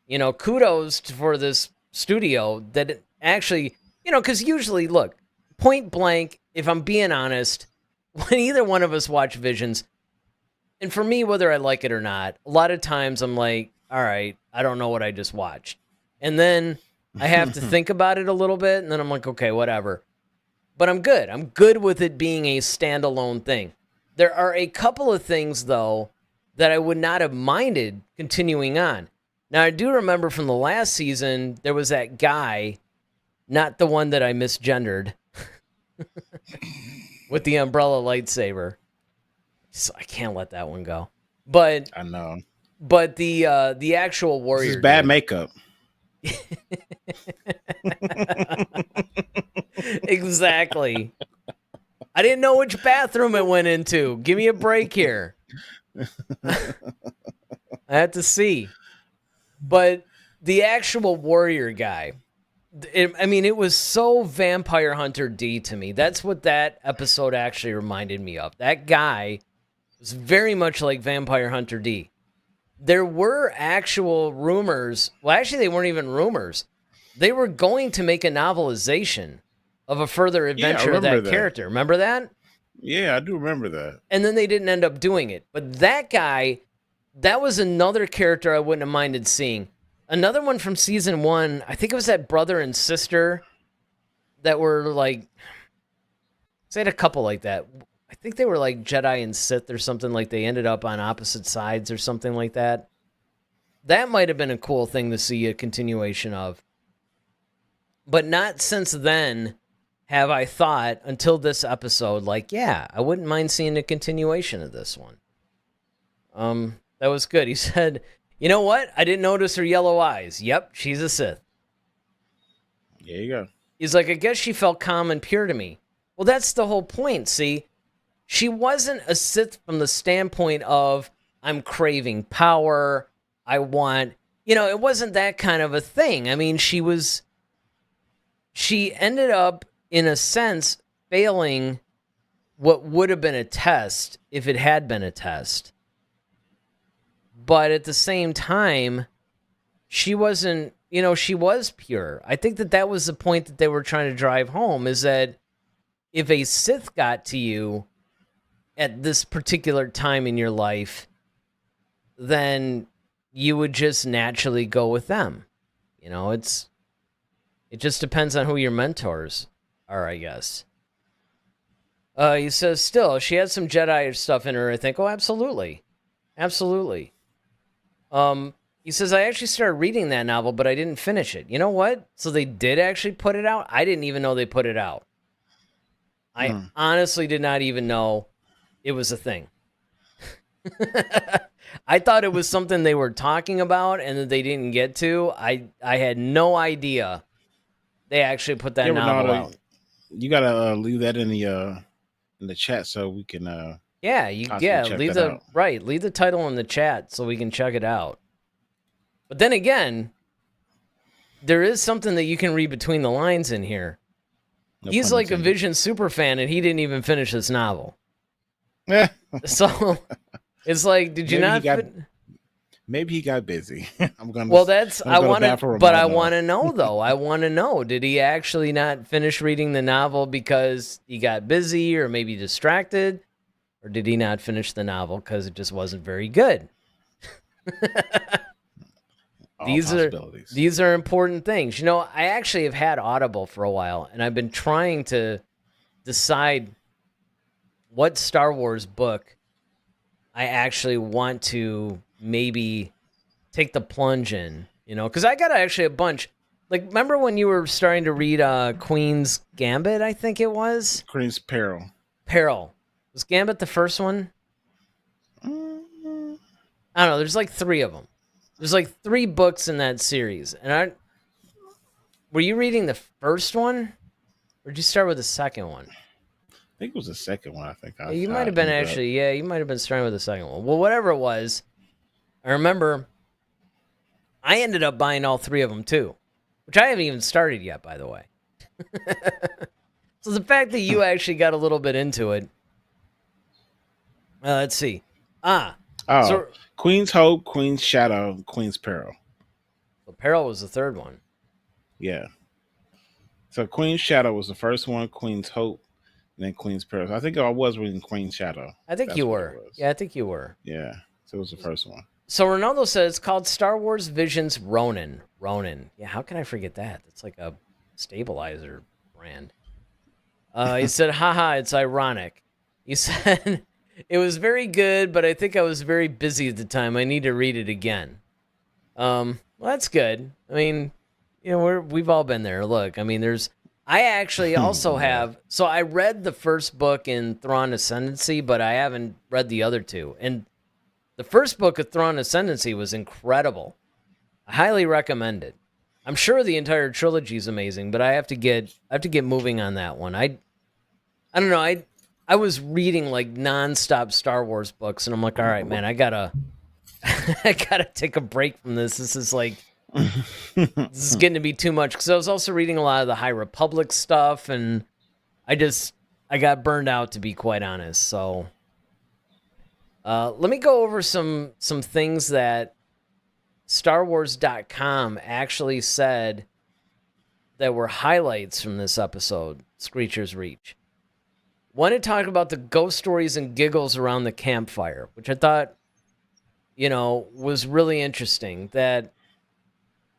kudos for this studio that it actually, because usually, look, point blank, if I'm being honest, when either one of us watch Visions, and for me, whether I like it or not, a lot of times I'm like, all right, I don't know what I just watched. And then I have to think about it a little bit, and then I'm like, okay, whatever. But I'm good. I'm good with it being a standalone thing. There are a couple of things, though, that I would not have minded continuing on. Now, I do remember from the last season, there was that guy, not the one that I misgendered, with the umbrella lightsaber. So I can't let that one go. But I know. But the actual warrior. This is bad makeup. Exactly. I didn't know which bathroom it went into. Give me a break here. I had to see. But the actual warrior guy, it was so Vampire Hunter D to me. That's what that episode actually reminded me of. That guy was very much like Vampire Hunter D. There were actual rumors. Well, actually, they weren't even rumors. They were going to make a novelization of a further adventure of that character. Remember that? Yeah, I do remember that. And then they didn't end up doing it. But that guy, that was another character I wouldn't have minded seeing. Another one from season 1, I think it was that brother and sister that were like, they had a couple like that. I think they were like Jedi and Sith or something, like they ended up on opposite sides or something like that. that might have been a cool thing to see a continuation of. But not since then have I thought, until this episode, like, yeah, I wouldn't mind seeing a continuation of this one. That was good. He said, you know what? I didn't notice her yellow eyes. Yep, she's a Sith. There you go. He's like, I guess she felt calm and pure to me. Well, that's the whole point, see? She wasn't a Sith from the standpoint of, I'm craving power, I want... it wasn't that kind of a thing. I mean, she ended up, in a sense, failing what would have been a test if it had been a test. But at the same time, she wasn't, she was pure. I think that was the point that they were trying to drive home, is that if a Sith got to you at this particular time in your life, then you would just naturally go with them. It just depends on who your mentors are, I guess. He says, still, she had some Jedi stuff in her, I think. Oh, absolutely. Absolutely. He says, I actually started reading that novel, but I didn't finish it. You know what? So they did actually put it out? I didn't even know they put it out. I honestly did not even know it was a thing. I thought it was something they were talking about and that they didn't get to. I had no idea they actually put that novel out. You gotta leave that in the chat so we can leave the title in the chat so we can check it out. But then again, there is something that you can read between the lines in here. He's like a Vision super fan and he didn't even finish this novel. Yeah. So it's like, did you Maybe he got busy. I want to know though. I want to know, did he actually not finish reading the novel because he got busy or maybe distracted? Or did he not finish the novel because it just wasn't very good? These are important things. I actually have had Audible for a while, and I've been trying to decide what Star Wars book I actually want to maybe take the plunge in, because I got actually a bunch. Like, remember when you were starting to read Queen's Gambit, I think it was? Queen's Peril. Was Gambit the first one? I don't know. There's like 3 of them. There's like 3 books in that series. And were you reading the first one? Or did you start with the second one? I think it was the second one, I think. You might have been you might have been starting with the second one. Well, whatever it was, I remember I ended up buying all 3 of them too, which I haven't even started yet, by the way. So the fact that you actually got a little bit into it. Let's see. So, Queen's Hope, Queen's Shadow, Queen's Peril. So Peril was the 3rd one. Yeah. So Queen's Shadow was the first one, Queen's Hope, and then Queen's Peril. I think I was reading Queen's Shadow. I think you were. Yeah, I think you were. Yeah. So it was the first one. So Ronaldo says it's called Star Wars Visions Ronin. Yeah, how can I forget that? It's like a stabilizer brand. He said, haha, it's ironic. He said... It was very good, but I think I was very busy at the time. I need to read it again. Well, that's good. I mean, we've all been there. Look, I mean, I actually also have. So I read the first book in Thrawn Ascendancy, but I haven't read the other 2. And the first book of Thrawn Ascendancy was incredible. I highly recommend it. I'm sure the entire trilogy is amazing, but I have to get moving on that one. I don't know. I was reading like nonstop Star Wars books, and I'm like, all right, man, I gotta take a break from this. This is getting to be too much. Because I was also reading a lot of the High Republic stuff, and I got burned out, to be quite honest. So let me go over some things that StarWars.com actually said that were highlights from this episode, Screecher's Reach. One, it talked about the ghost stories and giggles around the campfire, which I thought, was really interesting. That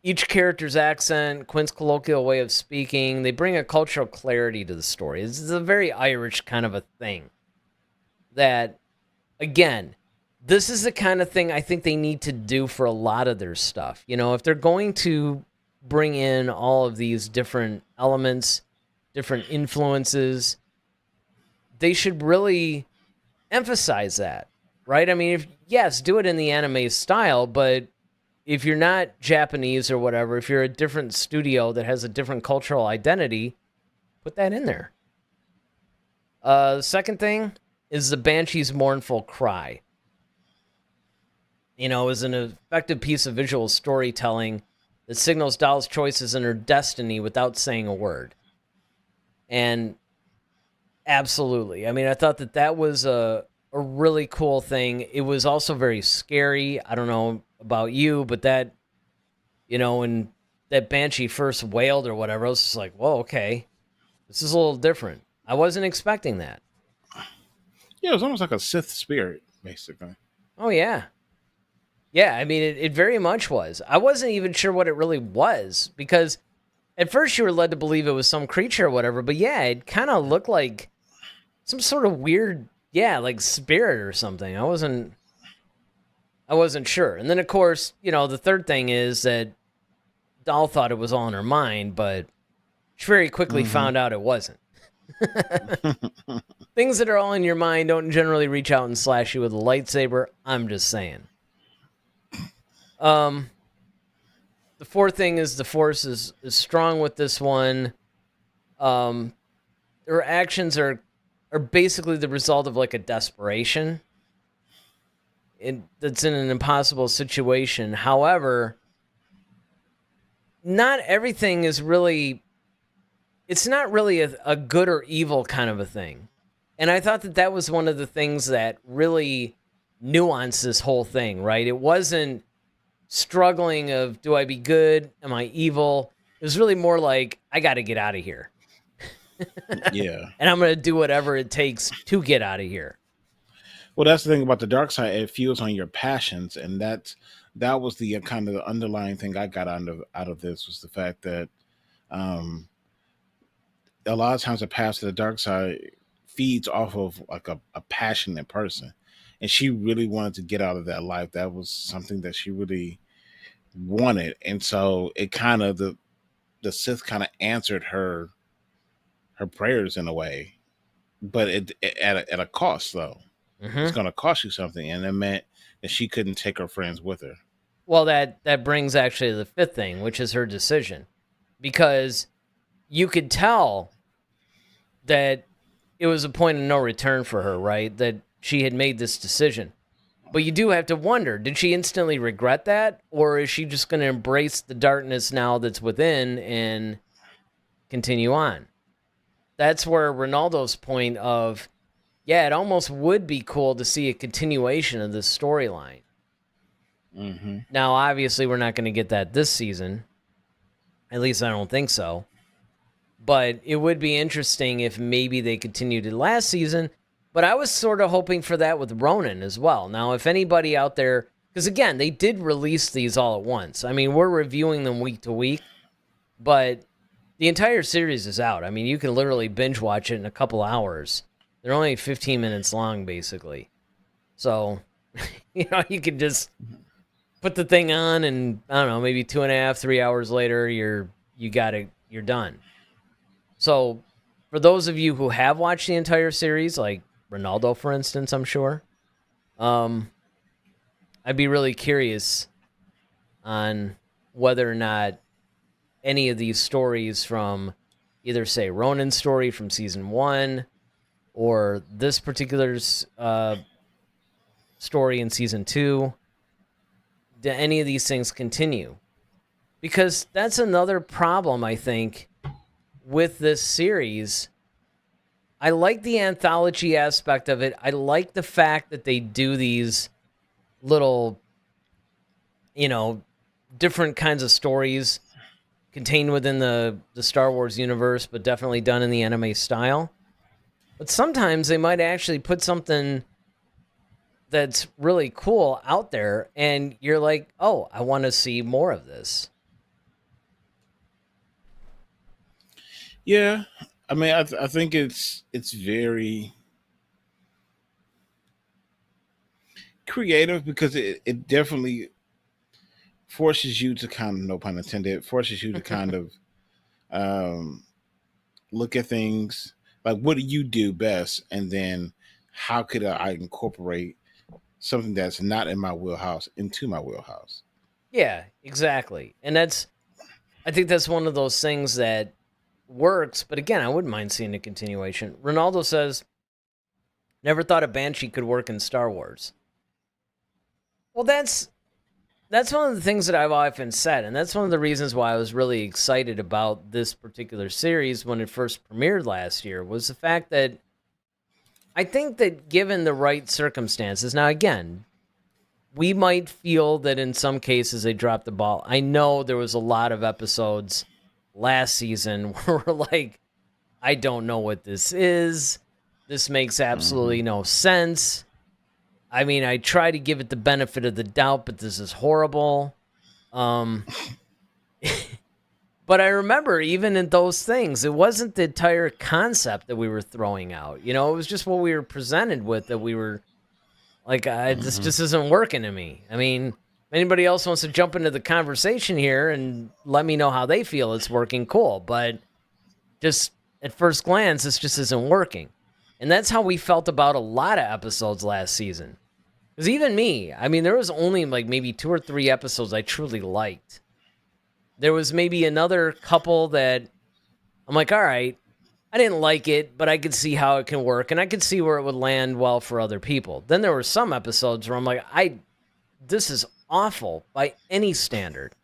each character's accent, Quinn's colloquial way of speaking, they bring a cultural clarity to the story. This is a very Irish kind of a thing. That, again, this is the kind of thing I think they need to do for a lot of their stuff. You know, if they're going to bring in all of these different elements, different influences, they should really emphasize that, right? I mean, yes, do it in the anime style, but if you're not Japanese or whatever, if you're a different studio that has a different cultural identity, put that in there. The second thing is the Banshee's mournful cry. You know, is an effective piece of visual storytelling that signals Doll's choices and her destiny without saying a word. And absolutely. I mean, I thought that was a really cool thing. It was also very scary. I don't know about you, but that, you know, when that Banshee first wailed or whatever, I was just like, whoa, okay. This is a little different. I wasn't expecting that. Yeah, it was almost like a Sith spirit, basically. Oh, yeah. Yeah, I mean, it very much was. I wasn't even sure what it really was, because at first you were led to believe it was some creature or whatever, but yeah, it kind of looked like some sort of weird, like spirit or something. I wasn't sure. And then, of course, you know, the third thing is that Doll thought it was all in her mind, but she very quickly found out it wasn't. Things that are all in your mind don't generally reach out and slash you with a lightsaber. I'm just saying. The fourth thing is the Force is strong with this one. Her actions are basically the result of like a desperation. That's in an impossible situation. However, not everything is really... It's not really a good or evil kind of a thing. And I thought that was one of the things that really nuanced this whole thing, right? It wasn't struggling of, do I be good? Am I evil? It was really more like, I got to get out of here. Yeah. And I'm going to do whatever it takes to get out of here. Well, that's the thing about the dark side. It feels on your passions. And that was the kind of the underlying thing I got out of this, was the fact that a lot of times the path to the dark side feeds off of like a passionate person. And she really wanted to get out of that life. That was something that she really wanted. And so it kind of, the Sith kind of answered her prayers in a way, but it at a cost though. It's going to cost you something. And it meant that she couldn't take her friends with her. Well, that brings actually to the fifth thing, which is her decision, because you could tell that it was a point of no return for her, right? That she had made this decision. But you do have to wonder, did she instantly regret that? Or is she just going to embrace the darkness now that's within and continue on? That's where Ronaldo's point of, yeah, it almost would be cool to see a continuation of this storyline. Mm-hmm. Now, obviously, we're not going to get that this season. At least I don't think so. But it would be interesting if maybe they continued it last season. But I was sort of hoping for that with Ronan as well. Now, if anybody out there... Because, again, they did release these all at once. I mean, we're reviewing them week to week. But the entire series is out. I mean, you can literally binge watch it in a couple hours. They're only 15 minutes long, basically. So, you know, you could just put the thing on and, I don't know, maybe 2.5, 3 hours later, you're done. So, for those of you who have watched the entire series, like Ronaldo, for instance, I'm sure, I'd be really curious on whether or not any of these stories from either, say, Ronan's story from season 1 or this particular story in season 2, do any of these things continue? Because that's another problem, I think, with this series. I like the anthology aspect of it. I like the fact that they do these little, you know, different kinds of stories contained within the Star Wars universe, but definitely done in the anime style. But sometimes they might actually put something that's really cool out there, and you're like, oh, I want to see more of this. Yeah, I mean, I think it's very... creative because it definitely forces you to kind of, no pun intended, forces you to kind of look at things like, what do you do best, and then how could I incorporate something that's not in my wheelhouse into my wheelhouse. Yeah, exactly. And I think that's one of those things that works, but again, I wouldn't mind seeing a continuation. Ronaldo says, never thought a Banshee could work in Star Wars. Well, that's one of the things that I've often said, and that's one of the reasons why I was really excited about this particular series when it first premiered last year, was the fact that I think that given the right circumstances, now again, we might feel that in some cases they dropped the ball. I know there was a lot of episodes last season where we're like, I don't know what this is. This makes absolutely no sense. I mean, I try to give it the benefit of the doubt, but this is horrible. But I remember even in those things, it wasn't the entire concept that we were throwing out. You know, it was just what we were presented with that we were like, this just isn't working to me. I mean, if anybody else wants to jump into the conversation here and let me know how they feel it's working, cool. But just at first glance, this just isn't working. And that's how we felt about a lot of episodes last season. Because even me, I mean, there was only like maybe 2 or 3 episodes I truly liked. There was maybe another couple that I'm like, all right, I didn't like it, but I could see how it can work, and I could see where it would land well for other people. Then there were some episodes where I'm like, this is awful by any standard.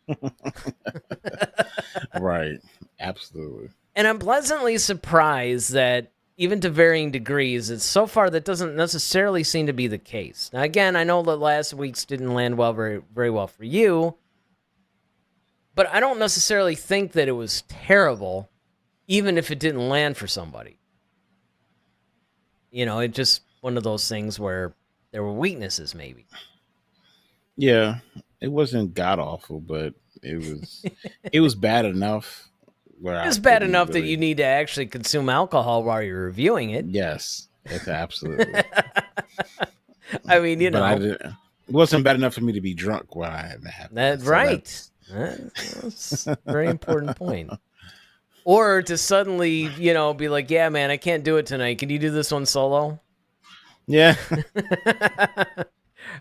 Right. Absolutely. And I'm pleasantly surprised that even to varying degrees, it's so far that doesn't necessarily seem to be the case. Now, again, I know that last week's didn't land well, very, very well for you, but I don't necessarily think that it was terrible, even if it didn't land for somebody. You know, it's just one of those things where there were weaknesses, maybe. Yeah, it wasn't god awful, but it was bad enough. It was bad enough that you need to actually consume alcohol while you're reviewing it. Yes, that's absolutely. I mean, you know, it wasn't bad enough for me to be drunk while I had to have that's right. That's a very important point. Or to suddenly, you know, be like, yeah, man, I can't do it tonight. Can you do this one solo? Yeah.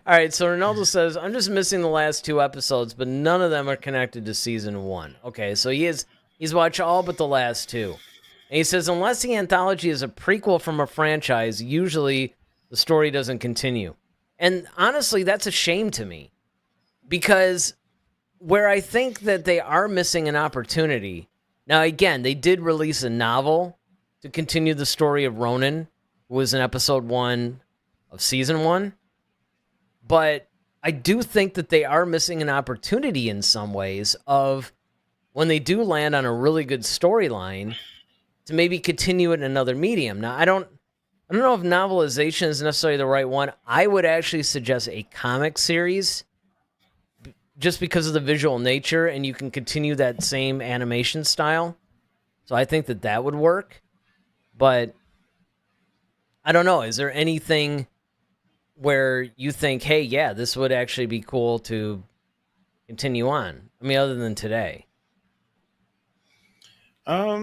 All right, so Ronaldo says, I'm just missing the last 2 episodes, but none of them are connected to season 1. Okay, so he's watched all but the last 2. And he says, unless the anthology is a prequel from a franchise, usually the story doesn't continue. And honestly, that's a shame to me. Because where I think that they are missing an opportunity. Now, again, they did release a novel to continue the story of Ronan, who was in episode 1 of season 1. But I do think that they are missing an opportunity in some ways of when they do land on a really good storyline to maybe continue it in another medium. Now, I don't know if novelization is necessarily the right one. I would actually suggest a comic series just because of the visual nature, and you can continue that same animation style. So I think that would work. But I don't know. Is there anything where you think, hey, yeah, this would actually be cool to continue on? I mean, other than today. I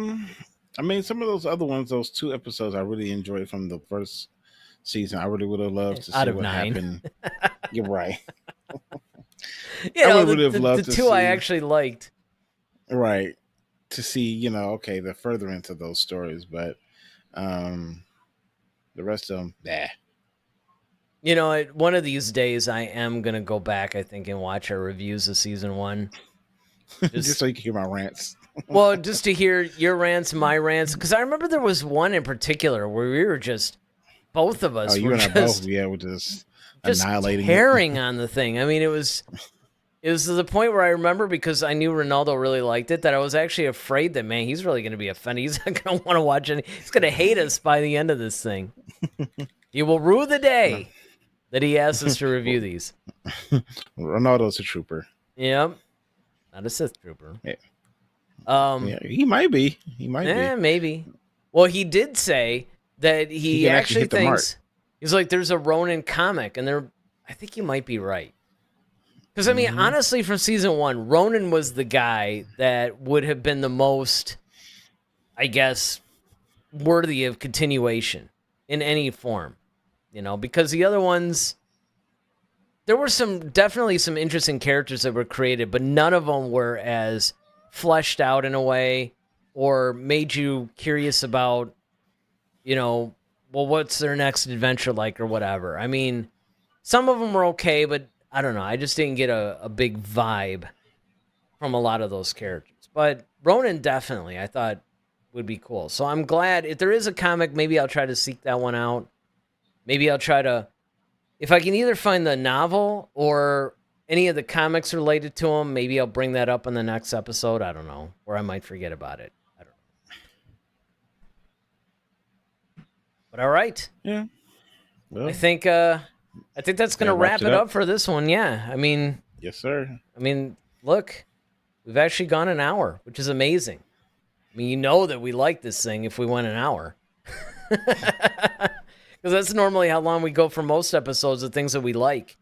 mean, some of those other ones, those 2 episodes I really enjoyed from the first season. I really would have loved to see what 9. happened. You're right. You know, I would have loved the to 2 see, I actually liked. Right. To see, you know, okay, the further into those stories, but the rest of them, nah. You know, one of these days I am going to go back, I think, and watch our reviews of season 1. Just so you can hear my rants. Well, just to hear your rants, my rants, because I remember there was one in particular where we were just, both of us were just annihilating tearing on the thing. I mean, it was to the point where I remember, because I knew Ronaldo really liked it, that I was actually afraid that, man, he's really going to be offended. He's not going to want to watch it. He's going to hate us by the end of this thing. He will rue the day that he asked us to review these. Ronaldo's a trooper. Yep. Not a Sith trooper. Yeah. Yeah, he might be. He might be. Maybe. Well, he did say that he actually thinks, he's like, there's a Ronin comic, and I think you might be right. Because, I mean, honestly, from season 1, Ronan was the guy that would have been the most, I guess, worthy of continuation in any form. Because the other ones, there were definitely some interesting characters that were created, but none of them were as fleshed out in a way or made you curious about, what's their next adventure like or whatever. I mean, some of them were okay, but I don't know. I just didn't get a big vibe from a lot of those characters. But Ronan definitely, I thought, would be cool. So I'm glad. If there is a comic, maybe I'll try to seek that one out. Maybe I'll try to, if I can either find the novel or any of the comics related to them, maybe I'll bring that up in the next episode. I don't know. Or I might forget about it. I don't know. But all right. Yeah. Well, I think that's going to wrap it up for this one. Yeah. I mean. Yes, sir. I mean, look, we've actually gone an hour, which is amazing. I mean, you know that we like this thing if we went an hour. Because that's normally how long we go for most episodes of things that we like.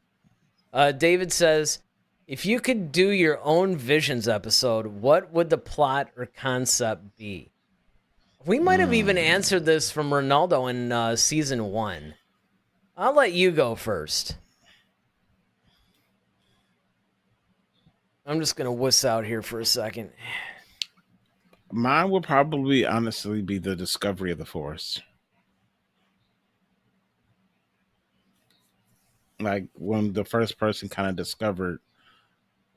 David says, if you could do your own Visions episode, what would the plot or concept be? We might have even answered this from Ronaldo in season 1. I'll let you go first. I'm just going to wuss out here for a second. Mine would probably honestly be the discovery of the Force. Like when the first person kind of discovered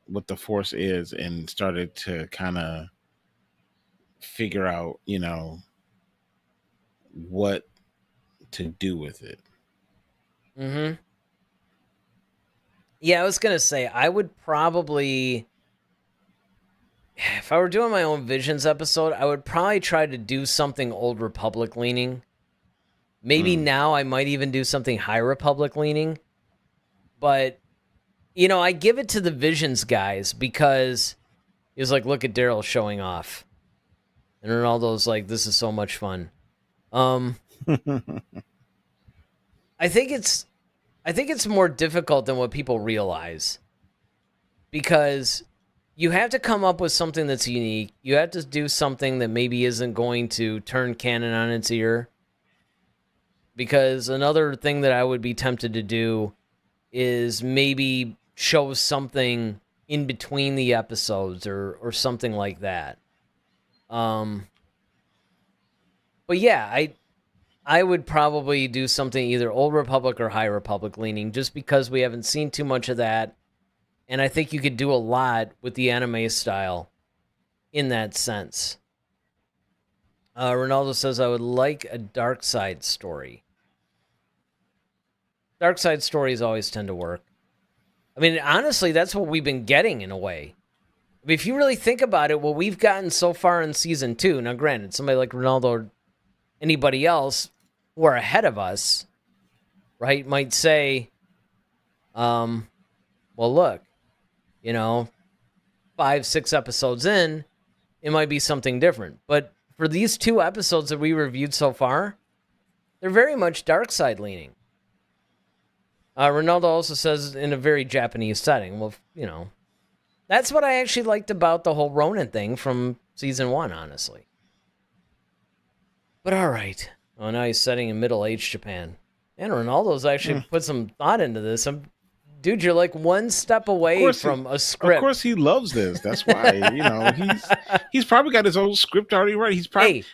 what the Force is and started to kind of figure out, what to do with it. Mm-hmm. Yeah, I was going to say, I would probably, if I were doing my own Visions episode, I would probably try to do something Old Republic leaning. Maybe now I might even do something High Republic leaning. But, I give it to the Visions guys because he was like, look at Daryl showing off. And Ronaldo's like, this is so much fun. I think it's more difficult than what people realize. Because you have to come up with something that's unique. You have to do something that maybe isn't going to turn canon on its ear. Because another thing that I would be tempted to do is maybe show something in between the episodes or something like that. But yeah, I would probably do something either Old Republic or High Republic leaning, just because we haven't seen too much of that. And I think you could do a lot with the anime style in that sense. Ronaldo says, I would like a dark side story. Dark side stories always tend to work. I mean, honestly, that's what we've been getting in a way. I mean, if you really think about it, what we've gotten so far in season 2, now granted, somebody like Ronaldo or anybody else who are ahead of us, right, might say, well, look, 5-6 episodes in, it might be something different. But for these 2 episodes that we reviewed so far, they're very much dark side leaning. Ronaldo also says in a very Japanese setting. Well, that's what I actually liked about the whole Ronin thing from season 1, honestly. But all right. Oh, now he's setting in middle-aged Japan. And Ronaldo's actually put some thought into this. Dude, you're like one step away from a script. Of course, he loves this. That's why, he's probably got his own script already right.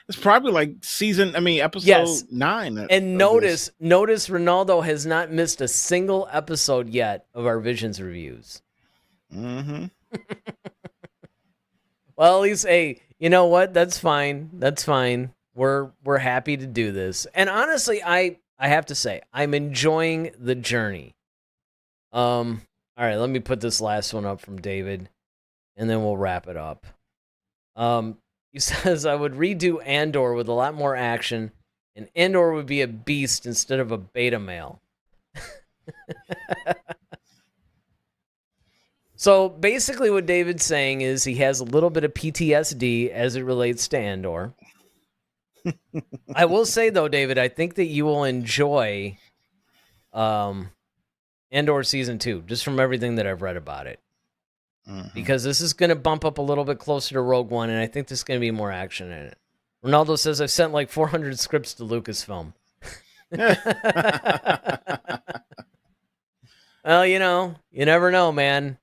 It's probably like episode 9. And notice Ronaldo has not missed a single episode yet of our Visions reviews. Mm-hmm. Well, at least, hey, you know what? That's fine. That's fine. We're happy to do this. And honestly, I have to say, I'm enjoying the journey. All right, let me put this last one up from David, and then we'll wrap it up. He says, I would redo Andor with a lot more action, and Andor would be a beast instead of a beta male. So basically what David's saying is he has a little bit of PTSD as it relates to Andor. I will say, though, David, I think that you will enjoy and or season 2, just from everything that I've read about it. Because this is going to bump up a little bit closer to Rogue One, and I think there's going to be more action in it. Ronaldo says, I've sent like 400 scripts to Lucasfilm. Well, you never know, man.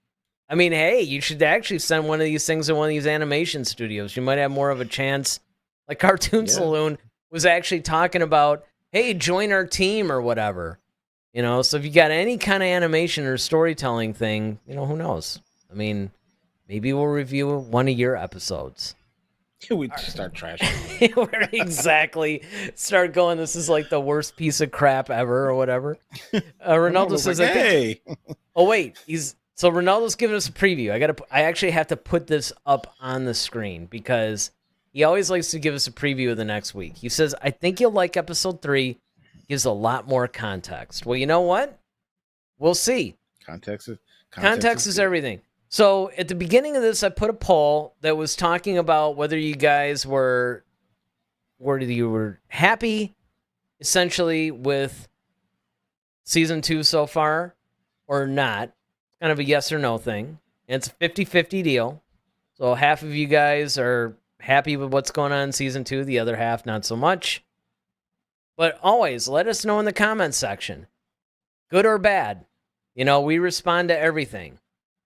I mean, hey, you should actually send one of these things to one of these animation studios. You might have more of a chance. Like Cartoon Saloon was actually talking about, hey, join our team or whatever. So if you got any kind of animation or storytelling thing, who knows? I mean, maybe we'll review one of your episodes. We just start trashing. Exactly. Start going, this is like the worst piece of crap ever or whatever. Ronaldo says, like, hey. Oh, wait. So Ronaldo's giving us a preview. I actually have to put this up on the screen because he always likes to give us a preview of the next week. He says, I think you'll like episode 3. Gives a lot more context. Well, you know what? We'll see. Context is everything. So at the beginning of this, I put a poll that was talking about whether you guys were happy, essentially, with season 2 so far or not. Kind of a yes or no thing. And it's a 50-50 deal. So half of you guys are happy with what's going on in season 2, the other half not so much. But always let us know in the comments section, good or bad. We respond to everything.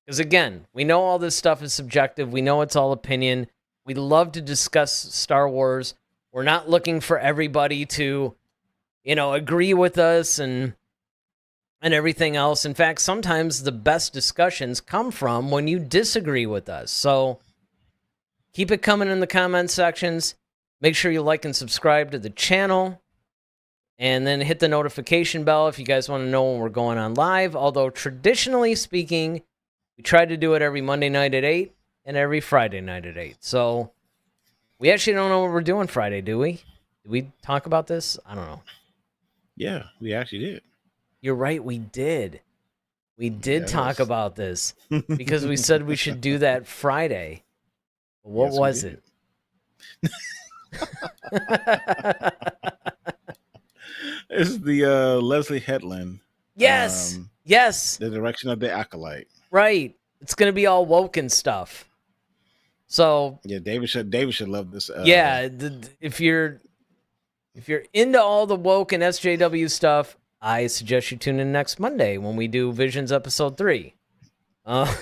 Because again, we know all this stuff is subjective. We know it's all opinion. We love to discuss Star Wars. We're not looking for everybody to, agree with us and everything else. In fact, sometimes the best discussions come from when you disagree with us. So keep it coming in the comment sections. Make sure you like and subscribe to the channel. And then hit the notification bell if you guys want to know when we're going on live. Although traditionally speaking, we try to do it every Monday night at 8 and every Friday night at 8. So we actually don't know what we're doing Friday, do we? Did we talk about this? I don't know. Yeah, we actually did. You're right, we did. We did talk about this because we said we should do that Friday. What was it? It's the Leslie Headland. Yes. The direction of the Acolyte. Right. It's going to be all woke and stuff. So yeah, David should love this. If you're into all the woke and SJW stuff, I suggest you tune in next Monday when we do Visions episode 3. Because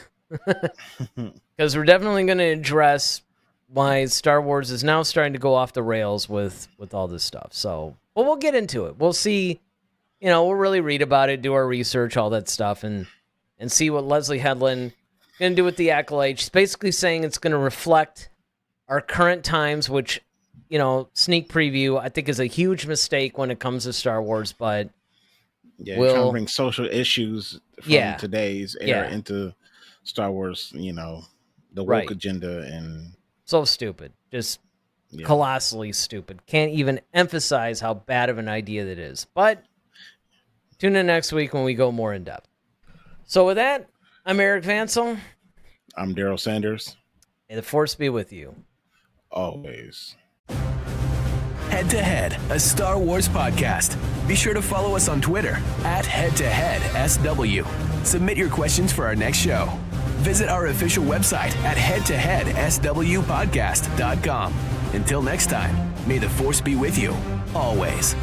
we're definitely going to address why Star Wars is now starting to go off the rails with all this stuff. So, well, we'll get into it. We'll see. We'll really read about it, do our research, all that stuff, and see what Leslie Headland is going to do with the Acolyte. She's basically saying it's going to reflect our current times, which, sneak preview, I think is a huge mistake when it comes to Star Wars, but trying to bring social issues from today's era into Star Wars, the woke agenda and... So stupid. Just colossally stupid. Can't even emphasize how bad of an idea that is. But tune in next week when we go more in depth. So with that, I'm Eric Vansel. I'm Daryl Sanders. May the Force be with you. Always. Head to Head, a Star Wars podcast. Be sure to follow us on Twitter @HeadToHeadSW. Submit your questions for our next show. Visit our official website at headtoheadswpodcast.com. Until next time, may the Force be with you, always.